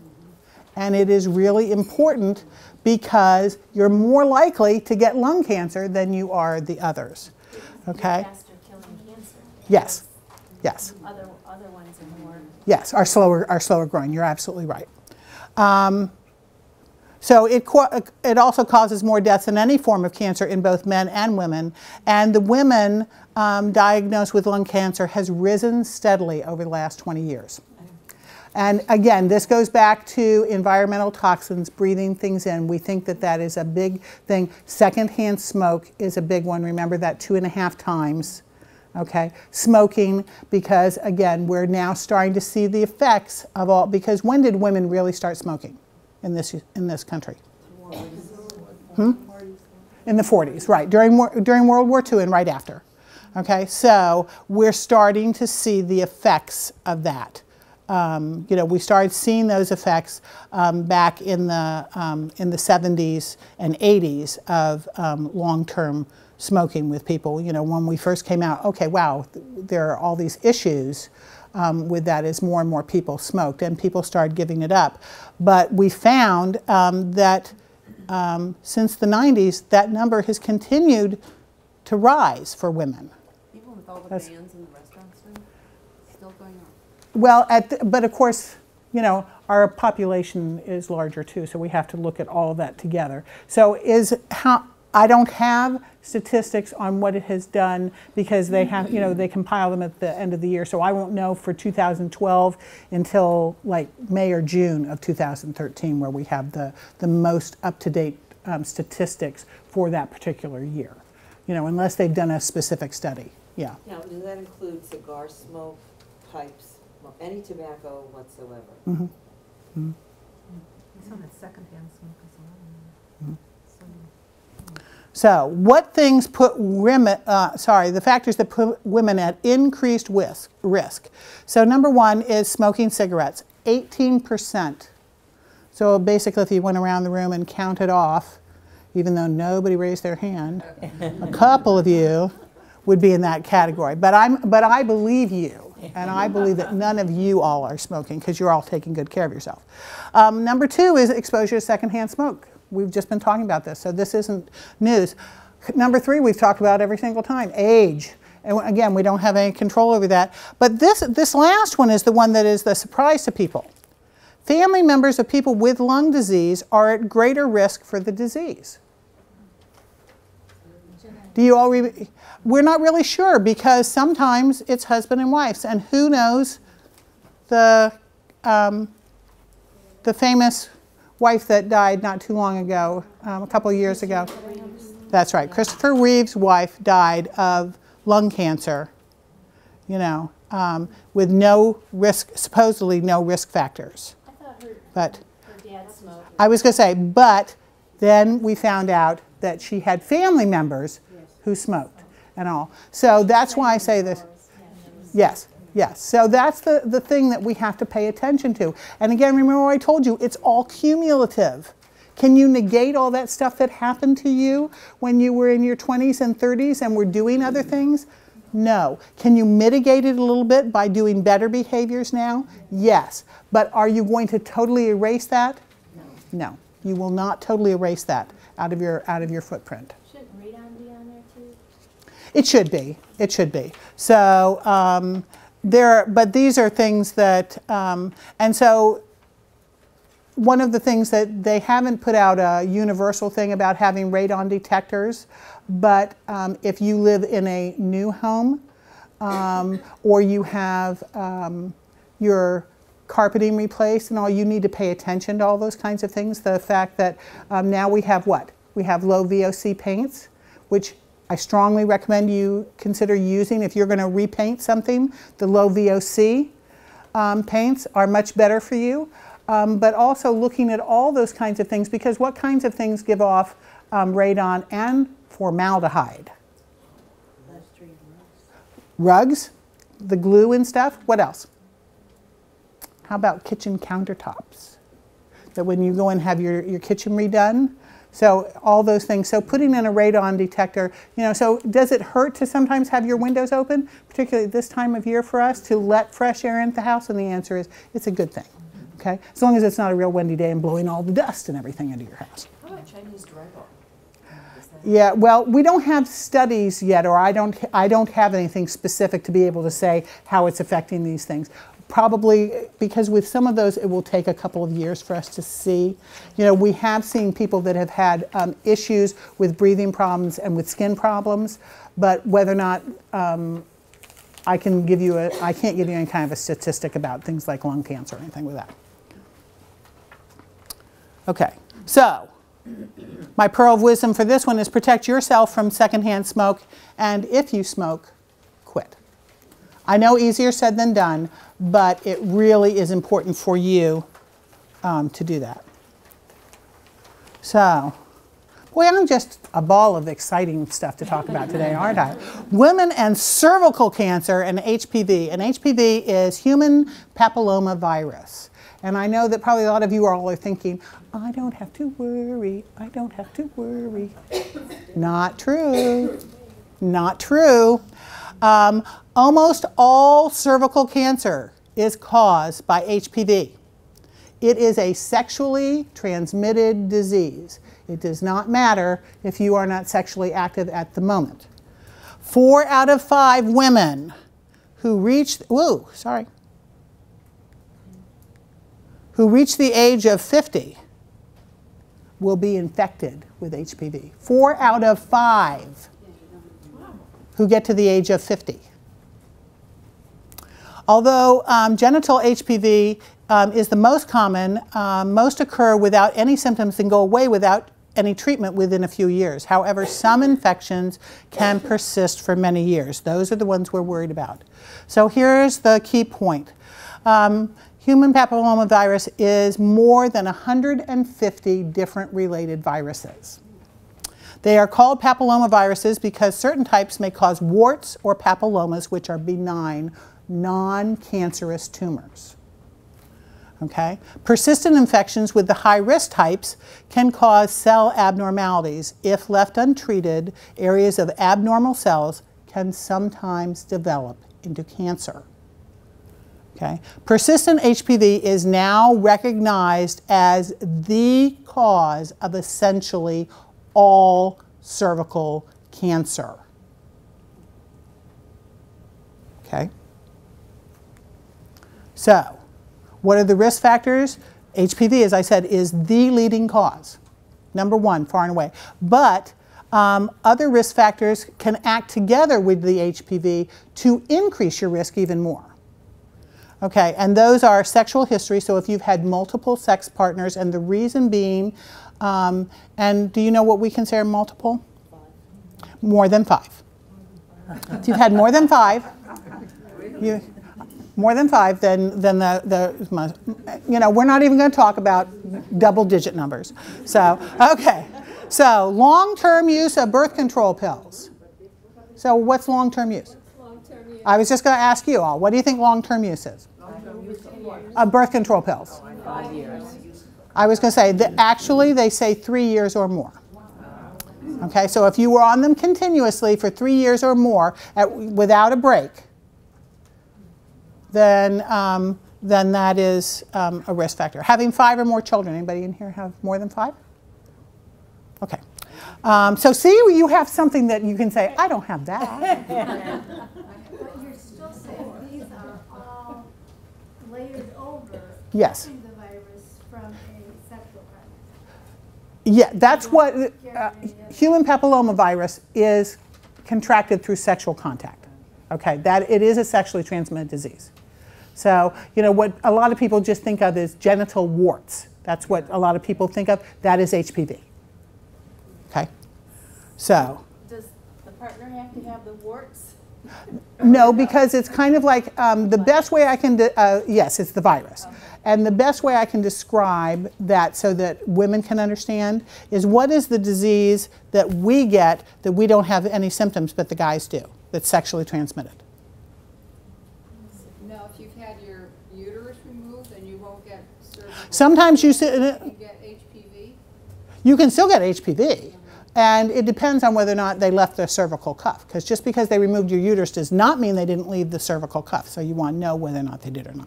And it is really important because you're more likely to get lung cancer than you are the others. Okay? Faster killing cancer. Yes. Yes. Other ones are more. Yes, are slower growing. You're absolutely right. So it also causes more deaths than any form of cancer in both men and women. And the women diagnosed with lung cancer has risen steadily over the last 20 years. And again, this goes back to environmental toxins, breathing things in. We think that that is a big thing. Secondhand smoke is a big one. Remember that 2.5 times. Okay, smoking, because again, we're now starting to see the effects of all, because when did women really start smoking in this country? In the 40s, right, during World War II and right after. Okay, so we're starting to see the effects of that. You know, we started seeing those effects back in the 70s and 80s of long-term smoking with people. You know, when we first came out, okay, wow, there are all these issues with that as more and more people smoked, and people started giving it up. But we found that since the 90s, that number has continued to rise for women. Even with all the bans in the restaurants, it's still going on. Well, but of course, you know, our population is larger too, so we have to look at all of that together. So I don't have statistics on what it has done because they have, you know, they compile them at the end of the year. So I won't know for 2012 until like May or June of 2013, where we have the most up-to-date statistics for that particular year. You know, unless they've done a specific study. Yeah. Now, does that include cigar smoke, pipes, any tobacco whatsoever? Mm-hmm. Mm-hmm. It's on the secondhand smoke as well. Mm-hmm. So, what things put women, the factors that put women at increased risk. So, number one is smoking cigarettes, 18%. So, basically, if you went around the room and counted off, even though nobody raised their hand, a couple of you would be in that category. But I believe you, and I believe that none of you all are smoking because you're all taking good care of yourself. Number two is exposure to secondhand smoke. We've just been talking about this, so this isn't news. Number three, we've talked about every single time, age. And again, we don't have any control over that. But this last one is the one that is the surprise to people. Family members of people with lung disease are at greater risk for the disease. Do you all we're not really sure because sometimes it's husband and wives, and who knows the famous wife that died not too long ago, a couple of years ago. That's right. Christopher Reeve's wife died of lung cancer, you know, with no risk, supposedly no risk factors. I thought her dad smoked. I was going to say, but then we found out that she had family members who smoked and all. So that's why I say this. Yes. Yes, so that's the thing that we have to pay attention to. And again, remember what I told you, it's all cumulative. Can you negate all that stuff that happened to you when you were in your 20s and 30s and were doing other things? No. Can you mitigate it a little bit by doing better behaviors now? Yes. But are you going to totally erase that? No. You will not totally erase that out of your footprint. Shouldn't radon be on there too? It should be. It should be. So but these are things that, and so one of the things that they haven't put out a universal thing about having radon detectors, but if you live in a new home or you have your carpeting replaced and all, you need to pay attention to all those kinds of things. The fact that now we have what? We have low VOC paints, which I strongly recommend you consider using if you're going to repaint something. The low VOC paints are much better for you. But also looking at all those kinds of things, because what kinds of things give off radon and formaldehyde? Rugs, the glue and stuff. What else? How about kitchen countertops? That when you go and have your kitchen redone, so all those things. So putting in a radon detector, so does it hurt to sometimes have your windows open, particularly this time of year for us, to let fresh air into the house? And the answer is it's a good thing. Okay? As long as it's not a real windy day and blowing all the dust and everything into your house. How about Chinese drywall? Yeah, well, we don't have studies yet, or I don't have anything specific to be able to say how it's affecting these things. Probably because with some of those, it will take a couple of years for us to see. We have seen people that have had issues with breathing problems and with skin problems, but whether or not I can't give you any kind of a statistic about things like lung cancer or anything with that. Okay, so my pearl of wisdom for this one is protect yourself from secondhand smoke, and if you smoke, quit. I know easier said than done, but it really is important for you to do that. So, boy, I'm just a ball of exciting stuff to talk about today, aren't I? Women and cervical cancer and HPV. And HPV is human papilloma virus. And I know that probably a lot of you are thinking, I don't have to worry, I don't have to worry. Not true. Not true. Almost all cervical cancer is caused by HPV. It is a sexually transmitted disease. It does not matter if you are not sexually active at the moment. 4 out of 5 women who reach the age of 50 will be infected with HPV. 4 out of 5 who get to the age of 50. Although genital HPV is the most common, most occur without any symptoms and go away without any treatment within a few years. However, some infections can persist for many years. Those are the ones we're worried about. So here's the key point. Human papillomavirus is more than 150 different related viruses. They are called papillomaviruses because certain types may cause warts or papillomas, which are benign, non-cancerous tumors. Okay? Persistent infections with the high-risk types can cause cell abnormalities. If left untreated, areas of abnormal cells can sometimes develop into cancer. Okay? Persistent HPV is now recognized as the cause of essentially all cervical cancer. Okay? So, what are the risk factors? HPV, as I said, is the leading cause. Number 1, far and away. But other risk factors can act together with the HPV to increase your risk even more. Okay, and those are sexual history, so if you've had multiple sex partners, and the reason being, and do you know what we consider multiple? 5. More than 5. If you've had more than 5, more than 5, then we're not even going to talk about double-digit numbers. So, okay. So, long-term use of birth control pills. So, what's long-term use? I was just going to ask you all. What do you think long-term use is? Of birth control pills. 5 years. I was going to say that actually they say 3 years or more. Okay, so if you were on them continuously for 3 years or more without a break, then that is a risk factor. Having 5 or more children. Anybody in here have more than 5? Okay. So see, you have something that you can say, I don't have that. But you're still saying these are all layered over. Yes. The virus from a sexual pregnancy. Yeah, that's what human papillomavirus is contracted through sexual contact. Okay, that it is a sexually transmitted disease. So, you know, what a lot of people just think of is genital warts. That's what a lot of people think of. That is HPV. Okay, so. Does the partner have to have the warts? No, because it's kind of like the best way I can, yes, it's the virus. Okay. And the best way I can describe that so that women can understand is what is the disease that we get that we don't have any symptoms but the guys do, that's sexually transmitted. Now, if you've had your uterus removed, then you won't get cervical. Sometimes you get HPV? You can still get HPV. And it depends on whether or not they left their cervical cuff. Because just because they removed your uterus does not mean they didn't leave the cervical cuff. So you want to know whether or not they did or not.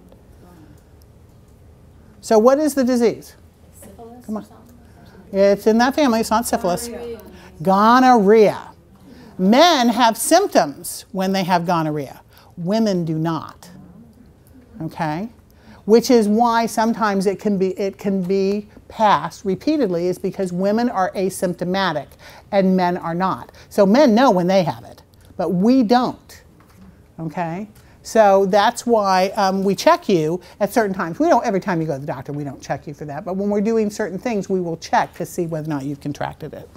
So what is the disease? Syphilis. Come on. It's in that family. It's not syphilis. Gonorrhea. Men have symptoms when they have gonorrhea. Women do not. Okay? Which is why sometimes it can be passed repeatedly, is because women are asymptomatic and men are not. So men know when they have it, but we don't. Okay? So that's why we check you at certain times. We don't, every time you go to the doctor, we don't check you for that. But when we're doing certain things, we will check to see whether or not you've contracted it.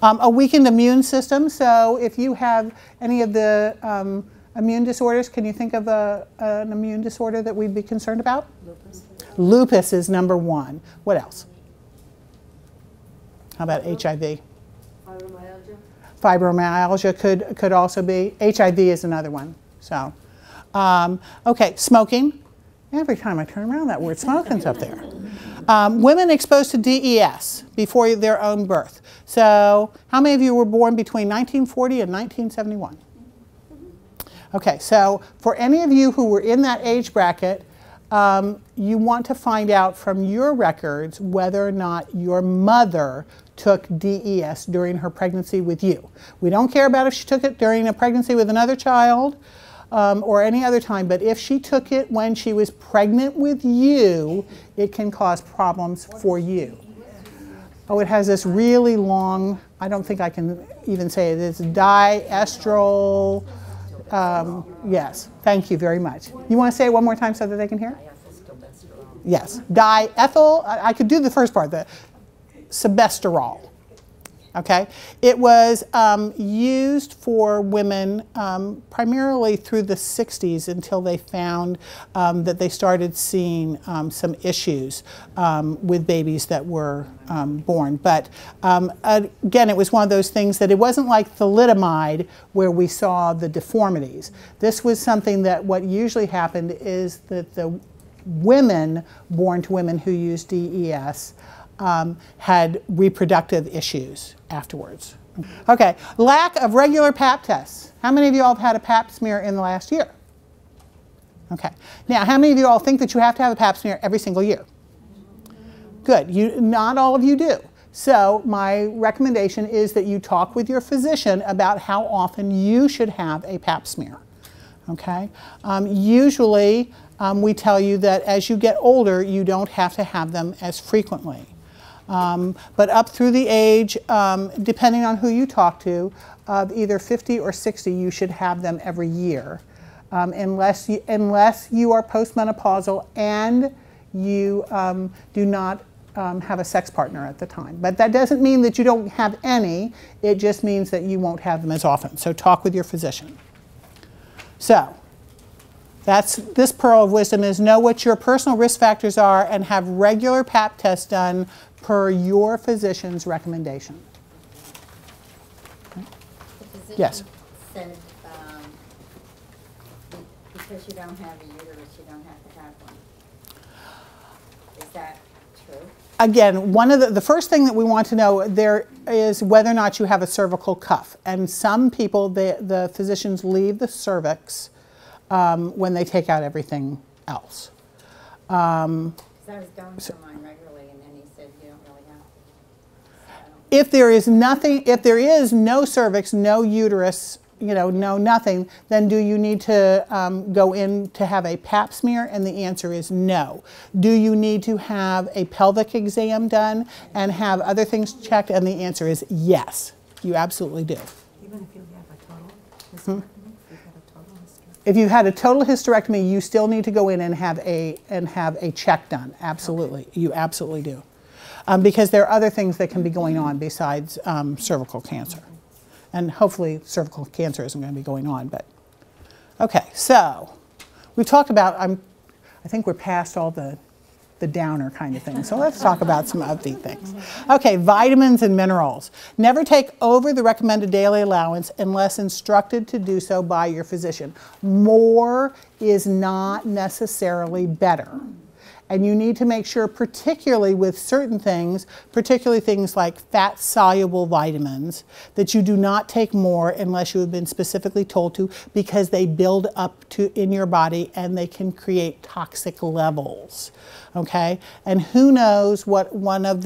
A weakened immune system. So if you have any of the immune disorders, can you think of an immune disorder that we'd be concerned about? Lupus. Lupus is number 1. What else? How about HIV? Fibromyalgia. Fibromyalgia could also be. HIV is another one. So, okay, smoking. Every time I turn around, that word smoking's up there. Women exposed to DES before their own birth. So, how many of you were born between 1940 and 1971? Okay, so for any of you who were in that age bracket, you want to find out from your records whether or not your mother took DES during her pregnancy with you. We don't care about if she took it during a pregnancy with another child or any other time, but if she took it when she was pregnant with you, it can cause problems for you. Oh, it has this really long, I don't think I can even say it, it's diestryl. Yes, thank you very much. You want to say it one more time so that they can hear? Yes, diethyl, I could do the first part, the sebesterol. Okay, it was used for women primarily through the 60s until they found that they started seeing some issues with babies that were born. But again, it was one of those things that it wasn't like thalidomide where we saw the deformities. This was something that what usually happened is that the women born to women who used DES had reproductive issues afterwards. Okay, lack of regular Pap tests. How many of you all have had a Pap smear in the last year? Okay, now how many of you all think that you have to have a Pap smear every single year? Good, not all of you do. So my recommendation is that you talk with your physician about how often you should have a Pap smear. Okay, usually we tell you that as you get older, you don't have to have them as frequently. But up through the age, depending on who you talk to, of either 50 or 60, you should have them every year, unless you are postmenopausal and you do not have a sex partner at the time. But that doesn't mean that you don't have any. It just means that you won't have them as often. So talk with your physician. So this pearl of wisdom is know what your personal risk factors are and have regular Pap tests done per your physician's recommendation. The physician yes. said because you don't have a uterus, you don't have to have one. Is that true? again, one of the first thing that we want to know there is whether or not you have a cervical cuff. And some people, the physicians leave the cervix when they take out everything else. I was going for mine regularly, and then he said you don't really have to. If there is nothing, if there is no cervix, no uterus, you know, no nothing, then do you need to go in to have a pap smear? And the answer is no. Do you need to have a pelvic exam done and have other things checked? And the answer is yes, you absolutely do. Even if you have a total hysterectomy, if you had a total hysterectomy, you still need to go in and have a check done. Absolutely, you absolutely do, because there are other things that can be going on besides cervical cancer, and hopefully cervical cancer isn't going to be going on. But okay, so we've talked about. I think we're past all the downer kind of things. So let's talk about some upbeat things. Okay, vitamins and minerals. Never take over the recommended daily allowance unless instructed to do so by your physician. More is not necessarily better. And you need to make sure, particularly with certain things, particularly things like fat-soluble vitamins, that you do not take more unless you have been specifically told to, because they build up in your body and they can create toxic levels. Okay? And who knows which one of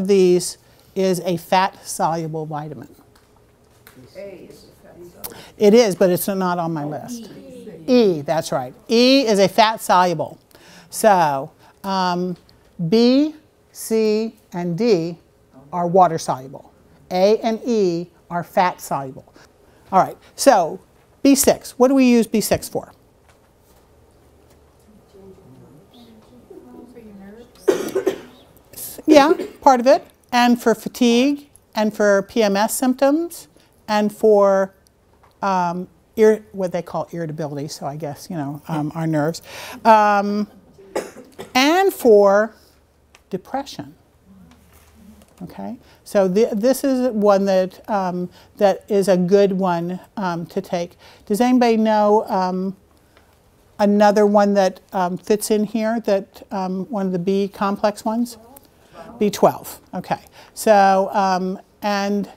these is a fat-soluble vitamin? A is a fat soluble. It is, but it's not on my list. E, that's right. E is a fat-soluble. So B, C, and D are water soluble. A and E are fat soluble. All right, so B6, what do we use B6 for? For your nerves. Yeah, part of it. And for fatigue, and for PMS symptoms, and for what they call irritability, so I guess, you know, our nerves. And for depression. Okay, so this is one that that is a good one to take. Does anybody know another one that fits in here? That one of the B complex ones? B12. Okay, so and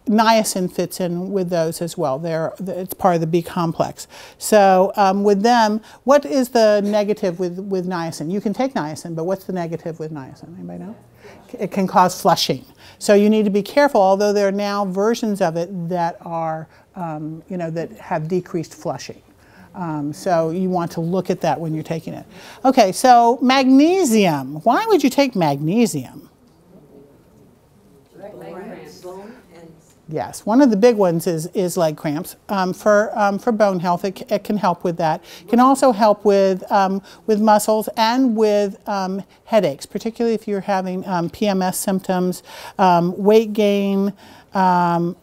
niacin fits in with those as well. It's part of the B complex. So with them, what is the negative with niacin? You can take niacin, but what's the negative with niacin? Anybody know? It can cause flushing. So you need to be careful, although there are now versions of it that are, you know, that have decreased flushing. So you want to look at that when you're taking it. Okay, so magnesium. Why would you take magnesium? Yes, one of the big ones is leg cramps. For bone health, it can help with that. It can also help with muscles and with headaches, particularly if you're having PMS symptoms, weight gain,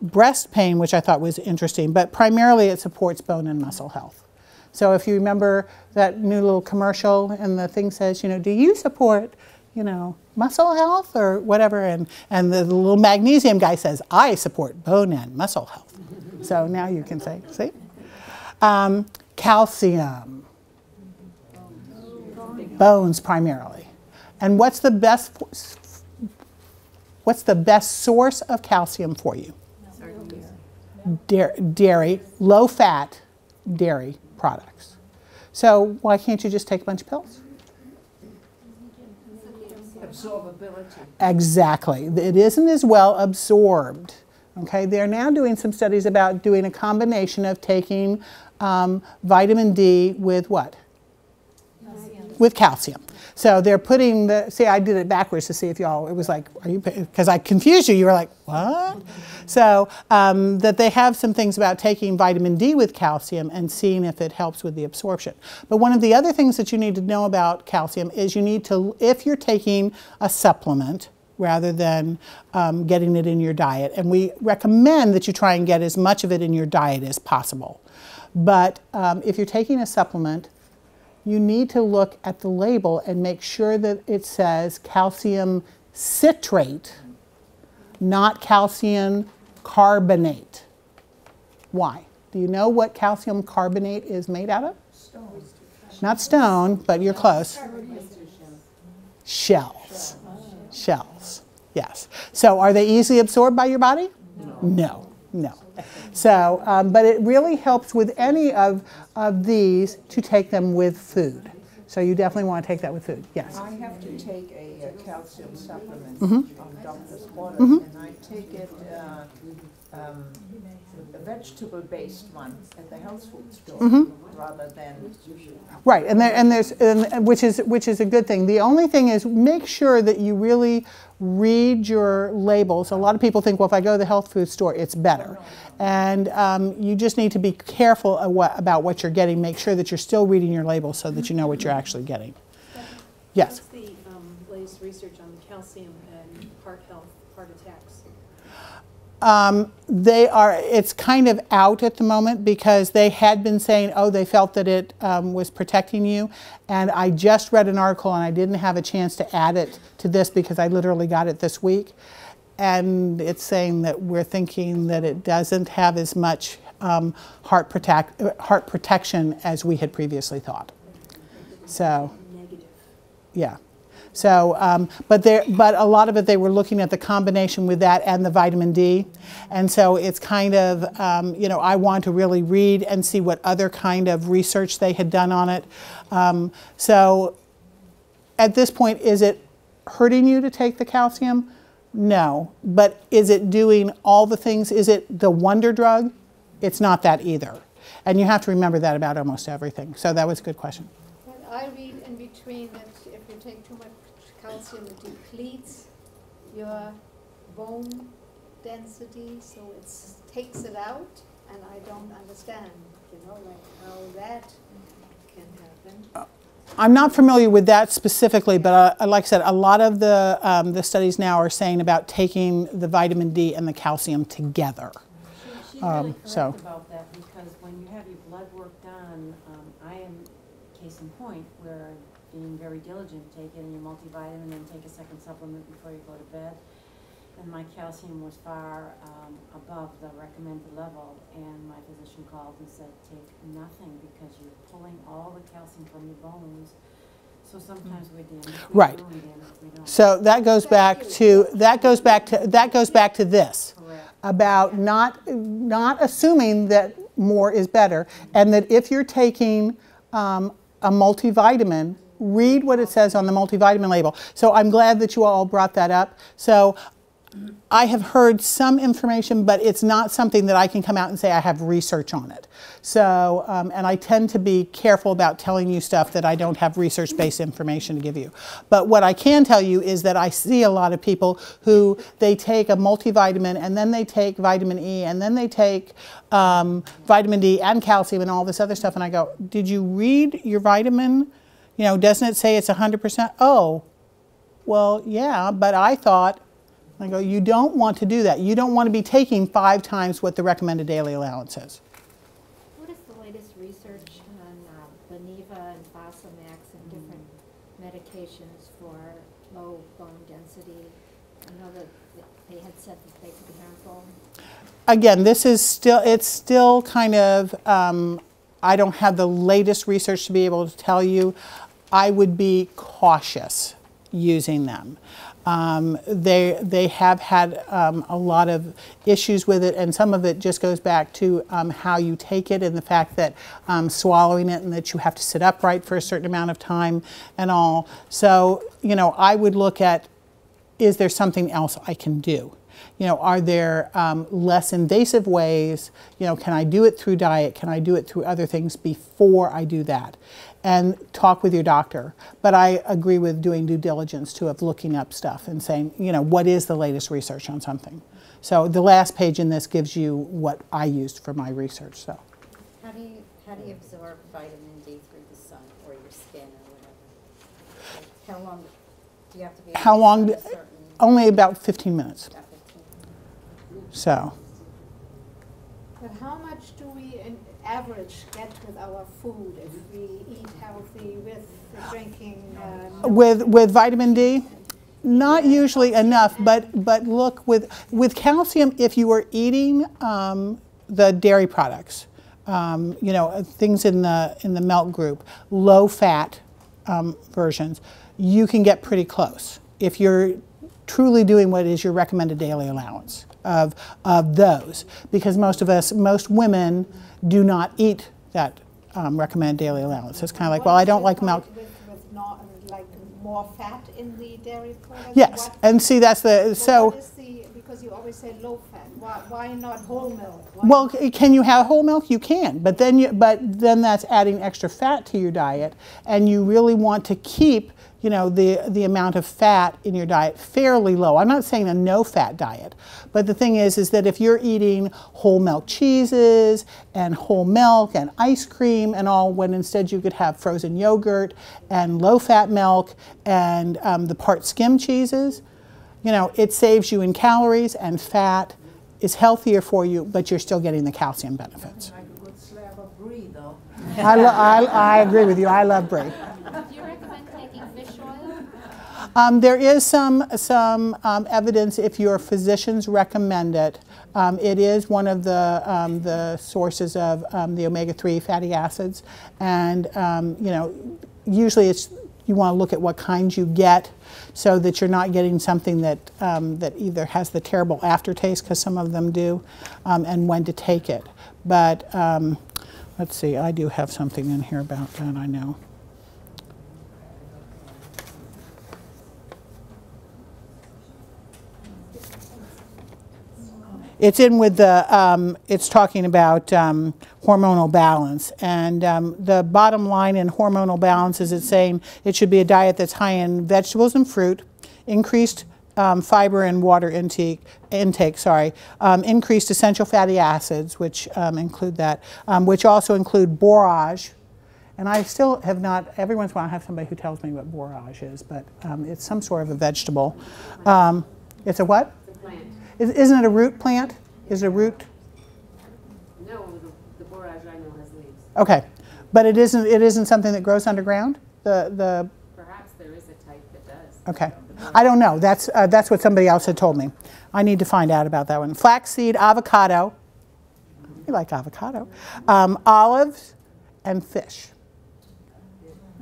breast pain, which I thought was interesting, but primarily it supports bone and muscle health. So if you remember that new little commercial and the thing says, you know, do you support, you know, muscle health or whatever, and the little magnesium guy says, I support bone and muscle health. So now you can say, see? Calcium. Bones primarily. And what's the best source of calcium for you? Dairy, low-fat dairy products. So why can't you just take a bunch of pills? Absorbability. Exactly. It isn't as well absorbed. Okay, they're now doing some studies about doing a combination of taking vitamin D with what? Calcium. With calcium. So they're putting see, I did it backwards to see if y'all, it was like, are you, because I confused you, you were like, what? So that they have some things about taking vitamin D with calcium and seeing if it helps with the absorption. But one of the other things that you need to know about calcium is you need to, if you're taking a supplement, rather than getting it in your diet, and we recommend that you try and get as much of it in your diet as possible. But if you're taking a supplement, you need to look at the label and make sure that it says calcium citrate, not calcium carbonate. Why? Do you know what calcium carbonate is made out of? Stone. Not stone, but you're close. Shells. Shells, yes. So are they easily absorbed by your body? No, no. So, but it really helps with any of these to take them with food. So you definitely want to take that with food, yes. I have to take a calcium supplement Mm-hmm. on doctor's orders, Mm-hmm. and I take it a vegetable-based one at the health food store Mm-hmm. rather than. Right, which is a good thing. The only thing is make sure that you really read your labels. A lot of people think, well, if I go to the health food store, it's better. And you just need to be careful about what you're getting. Make sure that you're still reading your labels so that you know what you're actually getting. Yes? What's the latest research on calcium and heart health, heart attacks? It's kind of out at the moment because they had been saying, oh, they felt that it was protecting you. And I just read an article and I didn't have a chance to add it to this because I literally got it this week. And it's saying that we're thinking that it doesn't have as much heart protection as we had previously thought. So, yeah. So, but a lot of it, they were looking at the combination with that and the vitamin D. And so it's kind of, I want to really read and see what other kind of research they had done on it. So at this point, is it hurting you to take the calcium? No. But is it doing all the things? Is it the wonder drug? It's not that either. And you have to remember that about almost everything. So that was a good question. But I read in between that if you take too much calcium, it depletes your bone density, so it takes it out, and I don't understand, how that can happen. I'm not familiar with that specifically, but like I said, a lot of the studies now are saying about taking the vitamin D and the calcium together. She's really correct about that, because when you have your blood work done, I am, case in point, where being very diligent, take in your multivitamin and take a second supplement before you go to bed. And my calcium was far above the recommended level, and my physician called and said, take nothing because you're pulling all the calcium from your bones. So sometimes we're damaged. Right. So that goes back to this. Correct. About not assuming that more is better, and that if you're taking a multivitamin, read what it says on the multivitamin label. So I'm glad that you all brought that up. So I have heard some information, but it's not something that I can come out and say I have research on it. So, and I tend to be careful about telling you stuff that I don't have research-based information to give you. But what I can tell you is that I see a lot of people who they take a multivitamin and then they take vitamin E and then they take vitamin D and calcium and all this other stuff. And I go, did you read your vitamin? Doesn't it say it's 100%? Oh, well, yeah, but I thought, I go, you don't want to do that. You don't want to be taking 5 times what the recommended daily allowance is. What is the latest research on Beniva and Fosamax and different medications for low bone density? I know that they had said that they could be harmful. Again, it's still kind of, I don't have the latest research to be able to tell you. I would be cautious using them. They have had a lot of issues with it, and some of it just goes back to how you take it and the fact that swallowing it and that you have to sit upright for a certain amount of time and all. So, I would look at, is there something else I can do? Are there less invasive ways? Can I do it through diet? Can I do it through other things before I do that? And talk with your doctor. But I agree with doing due diligence too, of looking up stuff and saying, what is the latest research on something? So the last page in this gives you what I used for my research. So. How do you absorb vitamin D through the sun or your skin or whatever? Like how long do you have to be? How long? Only about 15 minutes. About 15. So. But how much do we, in average, get with our food if we eat healthy with drinking? With vitamin D? Not usually enough, but look, with calcium, if you are eating the dairy products, things in the milk group, low fat versions, you can get pretty close if you're truly doing what is your recommended daily allowance of those, because most women do not eat that recommended daily allowance. It's kind of like, well, I don't like milk. With not, like more fat in the dairy products? Yes, and see that's the, so. What is the, because you always say low fat, why not whole milk? Well, can you have whole milk? You can, but then that's adding extra fat to your diet, and you really want to keep, you know, the amount of fat in your diet fairly low. I'm not saying a no-fat diet, but the thing is that if you're eating whole milk cheeses and whole milk and ice cream and all, when instead you could have frozen yogurt and low-fat milk and the part skim cheeses, you know, it saves you in calories and fat, is healthier for you, but you're still getting the calcium benefits. Like a good slab of brie, though. I agree with you. I love brie. Do you recommend taking fish oil? There is some evidence if your physicians recommend it. It is one of the sources of the omega-3 fatty acids, and you know, usually you want to look at what kinds you get, so that you're not getting something that that either has the terrible aftertaste, because some of them do, and when to take it. But let's see, I do have something in here about that, I know. It's in with the, it's talking about hormonal balance. And the bottom line in hormonal balance is it's saying it should be a diet that's high in vegetables and fruit, increased fiber and water intake, increased essential fatty acids, which include that, which also include borage. And I still have not, every once in a while I have somebody who tells me what borage is, but it's some sort of a vegetable. It's a what? It's a plant. Isn't it a root plant? Is it a root? No, the borage I know has leaves. Okay, but it isn't something that grows underground? Perhaps there is a type that does. Okay, I don't know. That's what somebody else had told me. I need to find out about that one. Flaxseed, avocado. You like avocado. Olives and fish.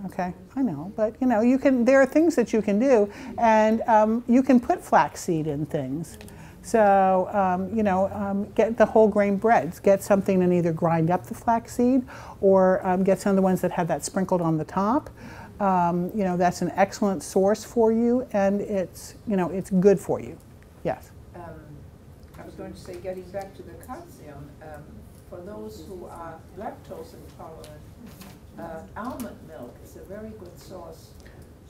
Okay, I know, but you know, there are things that you can do, and you can put flaxseed in things. So, you know, get the whole grain breads. Get something and either grind up the flaxseed or get some of the ones that have that sprinkled on the top. You know, that's an excellent source for you, and it's, you know, it's good for you. Yes? I was going to say, getting back to the calcium, for those who are lactose intolerant, almond milk is a very good source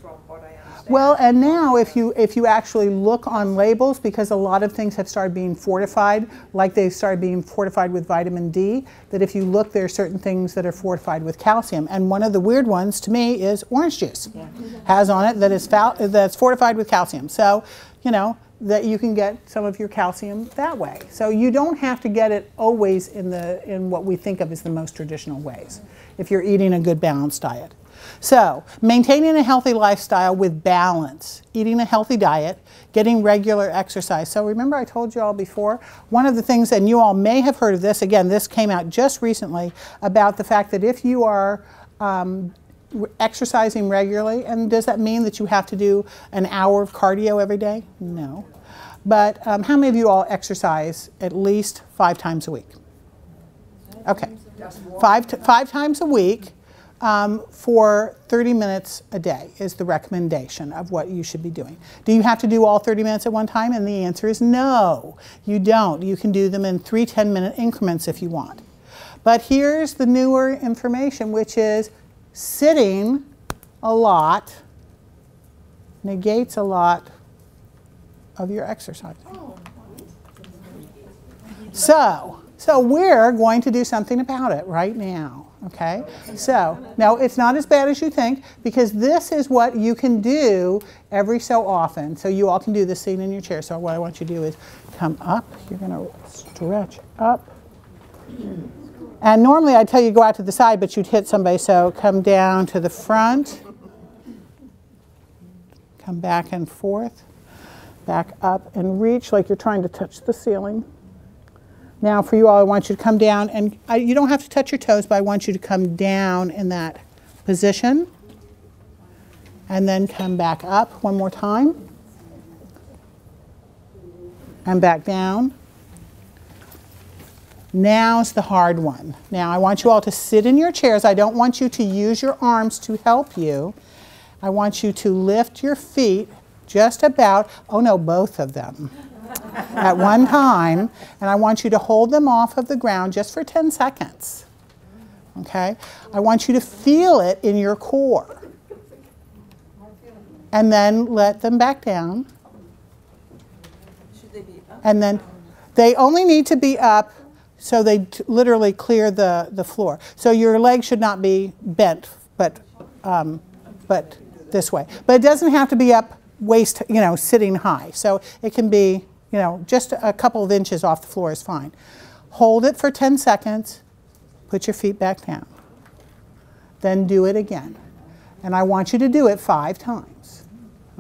from what I understand. Well, and now if you actually look on labels, because a lot of things have started being fortified, like they started being fortified with vitamin D, that if you look, there are certain things that are fortified with calcium. And one of the weird ones to me is orange juice. Yeah. Has on it that's fortified with calcium. So, you know, that you can get some of your calcium that way. So you don't have to get it always in what we think of as the most traditional ways, if you're eating a good balanced diet. So, maintaining a healthy lifestyle with balance, eating a healthy diet, getting regular exercise. So remember I told you all before, one of the things, and you all may have heard of this, again, this came out just recently, about the fact that if you are exercising regularly, and does that mean that you have to do an hour of cardio every day? No. But how many of you all exercise at least 5 times a week? Okay. 5 times a week. For 30 minutes a day is the recommendation of what you should be doing. Do you have to do all 30 minutes at one time? And the answer is no, you don't. You can do them in 3 10-minute increments if you want. But here's the newer information, which is sitting a lot negates a lot of your exercise. So we're going to do something about it right now. Okay, so now it's not as bad as you think, because this is what you can do every so often. So you all can do this sitting in your chair. So what I want you to do is come up. You're going to stretch up. And normally I'd tell you to go out to the side, but you'd hit somebody. So come down to the front. Come back and forth. Back up and reach like you're trying to touch the ceiling. Now for you all, I want you to come down, and you don't have to touch your toes, but I want you to come down in that position. and then come back up one more time, and back down. Now's the hard one. Now I want you all to sit in your chairs. I don't want you to use your arms to help you. I want you to lift your feet just about, oh no, both of them at one time, and I want you to hold them off of the ground just for 10 seconds. Okay? I want you to feel it in your core. And then let them back down. Should they be up? And then they only need to be up so they literally clear the floor. So your leg should not be bent, but this way. But it doesn't have to be up waist, sitting high. So it can be, just a couple of inches off the floor is fine. Hold it for 10 seconds. Put your feet back down. Then do it again. And I want you to do it 5 times.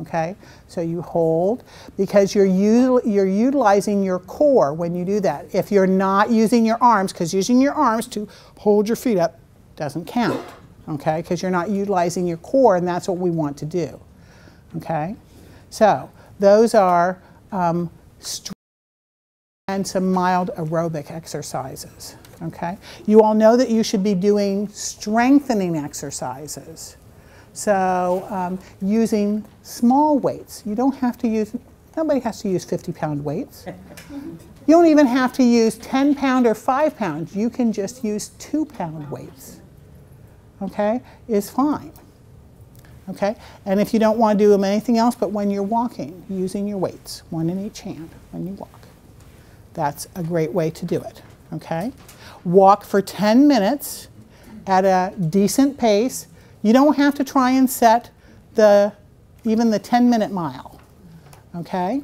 Okay? So you hold, because you're utilizing your core when you do that. If you're not using your arms, because using your arms to hold your feet up doesn't count. Okay? Because you're not utilizing your core, and that's what we want to do. Okay? So those are and some mild aerobic exercises. Okay? You all know that you should be doing strengthening exercises. So using small weights. You don't have to use, nobody has to use 50-pound weights. You don't even have to use 10-pound or 5-pound. You can just use 2-pound weights. Okay? Is fine. Okay? And if you don't want to do anything else but when you're walking, using your weights, one in each hand when you walk. That's a great way to do it. Okay? Walk for 10 minutes at a decent pace. You don't have to try and set even the 10-minute mile. Okay?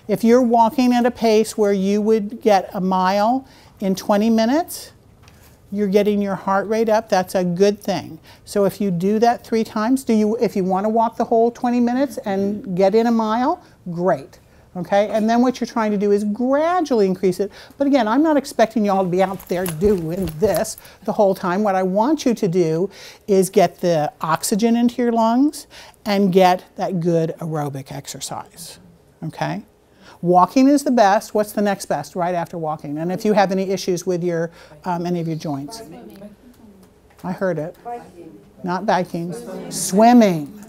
If you're walking at a pace where you would get a mile in 20 minutes, you're getting your heart rate up. That's a good thing. So if you do that 3 times, if you want to walk the whole 20 minutes and get in a mile, great. Okay? And then what you're trying to do is gradually increase it. But again, I'm not expecting you all to be out there doing this the whole time. What I want you to do is get the oxygen into your lungs and get that good aerobic exercise. Okay? Walking is the best. What's the next best right after walking? And if you have any issues with your any of your joints. I heard it. Not biking. Swimming.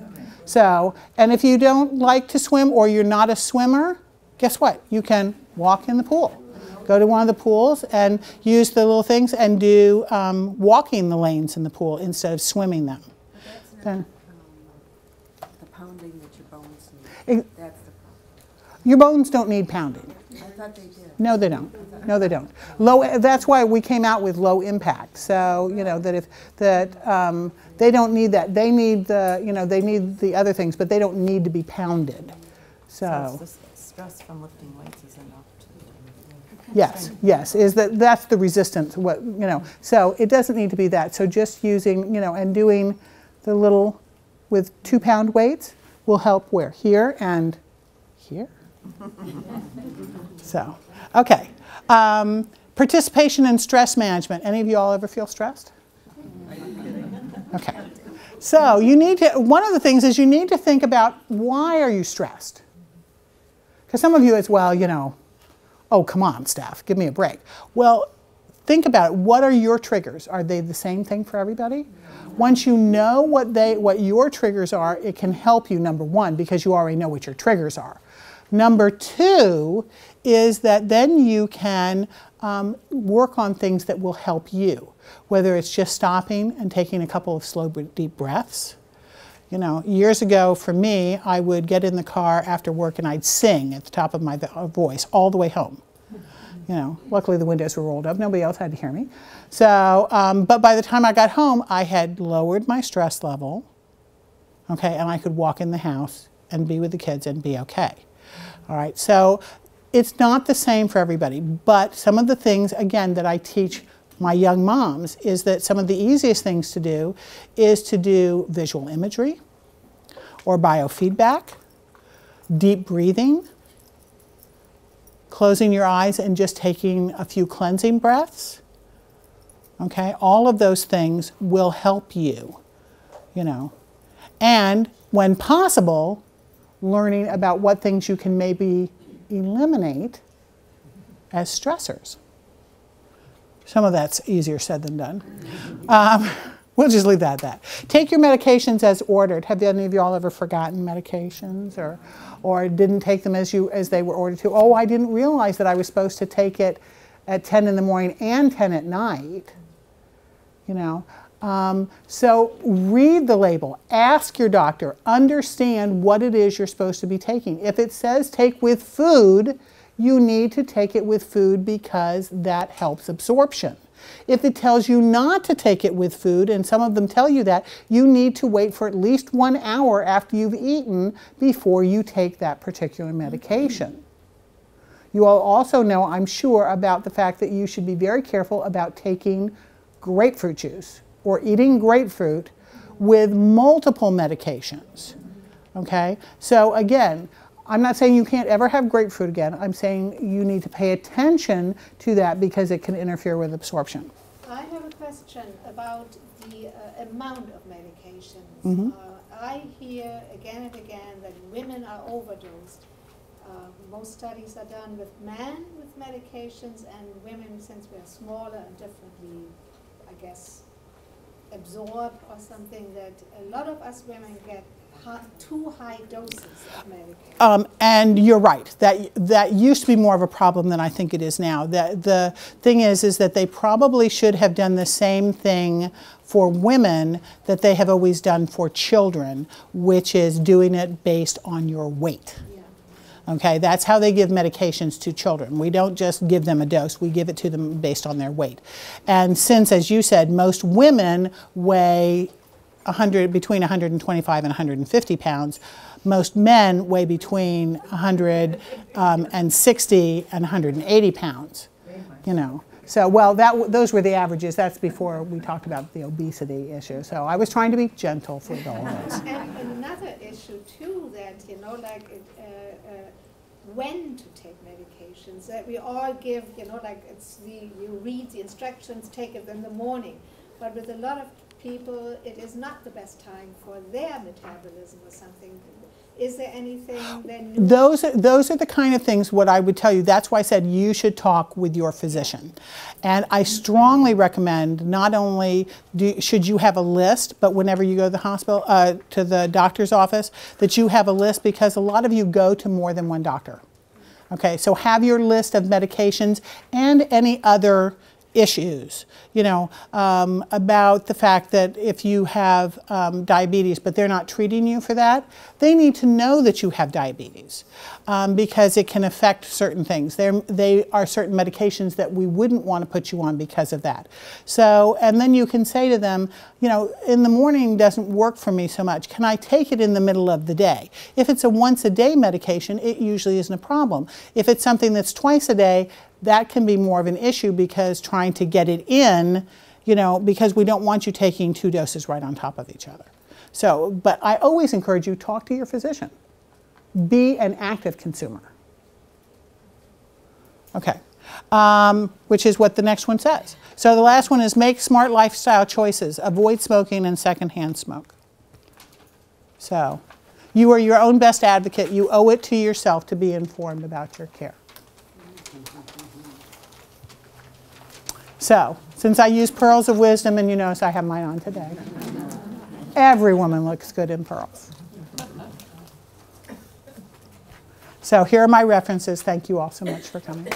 So, and if you don't like to swim or you're not a swimmer, guess what? You can walk in the pool. Go to one of the pools and use the little things and do walking the lanes in the pool instead of swimming them. Then, The pounding that your bones need, that's the problem. your bones don't need pounding. I thought they did. No, they don't. No, they don't. That's why we came out with low impact. So they don't need that. They need they need the other things, but they don't need to be pounded. So it's the stress from lifting weights is enough to. yes, that's the resistance. So it doesn't need to be that. So just using and doing the little with 2-pound weights will help where? Here and here. So, okay. Participation in stress management. Any of you all ever feel stressed? Okay. So one of the things is you need to think about, why are you stressed? Because some of you as well, oh, come on, Steph, give me a break. Well, think about it. What are your triggers? Are they the same thing for everybody? Once you know what your triggers are, it can help you, number one, because you already know what your triggers are. Number 2 is that then you can work on things that will help you, whether it's just stopping and taking a couple of slow, deep breaths. Years ago for me, I would get in the car after work and I'd sing at the top of my voice all the way home. Luckily the windows were rolled up. Nobody else had to hear me. So, but by the time I got home, I had lowered my stress level, okay, and I could walk in the house and be with the kids and be okay. All right, so it's not the same for everybody, but some of the things, again, that I teach my young moms is that some of the easiest things to do is to do visual imagery or biofeedback, deep breathing, closing your eyes and just taking a few cleansing breaths. Okay, all of those things will help you, And when possible, learning about what things you can maybe eliminate as stressors. Some of that's easier said than done. We'll just leave that at that. Take your medications as ordered. Have any of you all ever forgotten medications or didn't take them as they were ordered to? Oh, I didn't realize that I was supposed to take it at 10 in the morning and 10 at night. You know, so read the label, ask your doctor, understand what it is you're supposed to be taking. If it says take with food, you need to take it with food because that helps absorption. If it tells you not to take it with food, and some of them tell you that, you need to wait for at least 1 hour after you've eaten before you take that particular medication. You all also know, I'm sure, about the fact that you should be very careful about taking grapefruit juice or eating grapefruit with multiple medications. Okay? So again, I'm not saying you can't ever have grapefruit again. I'm saying you need to pay attention to that because it can interfere with absorption. I have a question about the amount of medications. Mm-hmm. I hear again and again that women are overdosed. Most studies are done with men with medications, and women, since we're smaller and differently, I guess, absorb or something, that a lot of us women get too high doses of medication. And you're right. That used to be more of a problem than I think it is now. The thing is that they probably should have done the same thing for women that they have always done for children, which is doing it based on your weight. Okay, that's how they give medications to children. We don't just give them a dose, we give it to them based on their weight. And since, as you said, most women weigh between 125 and 150 pounds, most men weigh between 160 and 180 pounds, you know. So, well, those were the averages. That's before we talked about the obesity issue. So I was trying to be gentle for the whole those. And another issue too, that, you know, like when to take medications, that we all give, you know, like you read the instructions, take it in the morning. But with a lot of people, it is not the best time for their metabolism or something. Is there anything then? Those are the kind of things what I would tell you. That's why I said you should talk with your physician. And I strongly recommend not only should you have a list, but whenever you go to the hospital, to the doctor's office, that you have a list, because a lot of you go to more than one doctor. Okay, so have your list of medications and any other issues, you know, about the fact that if you have diabetes but they're not treating you for that, they need to know that you have diabetes because it can affect certain things. They are certain medications that we wouldn't want to put you on because of that. So, and then you can say to them, you know, in the morning doesn't work for me so much. Can I take it in the middle of the day? If it's a once a day medication, it usually isn't a problem. If it's something that's twice a day, that can be more of an issue, because trying to get it in, you know, because we don't want you taking 2 doses right on top of each other. So, but I always encourage you, talk to your physician. Be an active consumer. Okay, which is what the next one says. So the last one is make smart lifestyle choices. Avoid smoking and secondhand smoke. So you are your own best advocate. You owe it to yourself to be informed about your care. So, since I use pearls of wisdom, and you notice I have mine on today, every woman looks good in pearls. So here are my references. Thank you all so much for coming.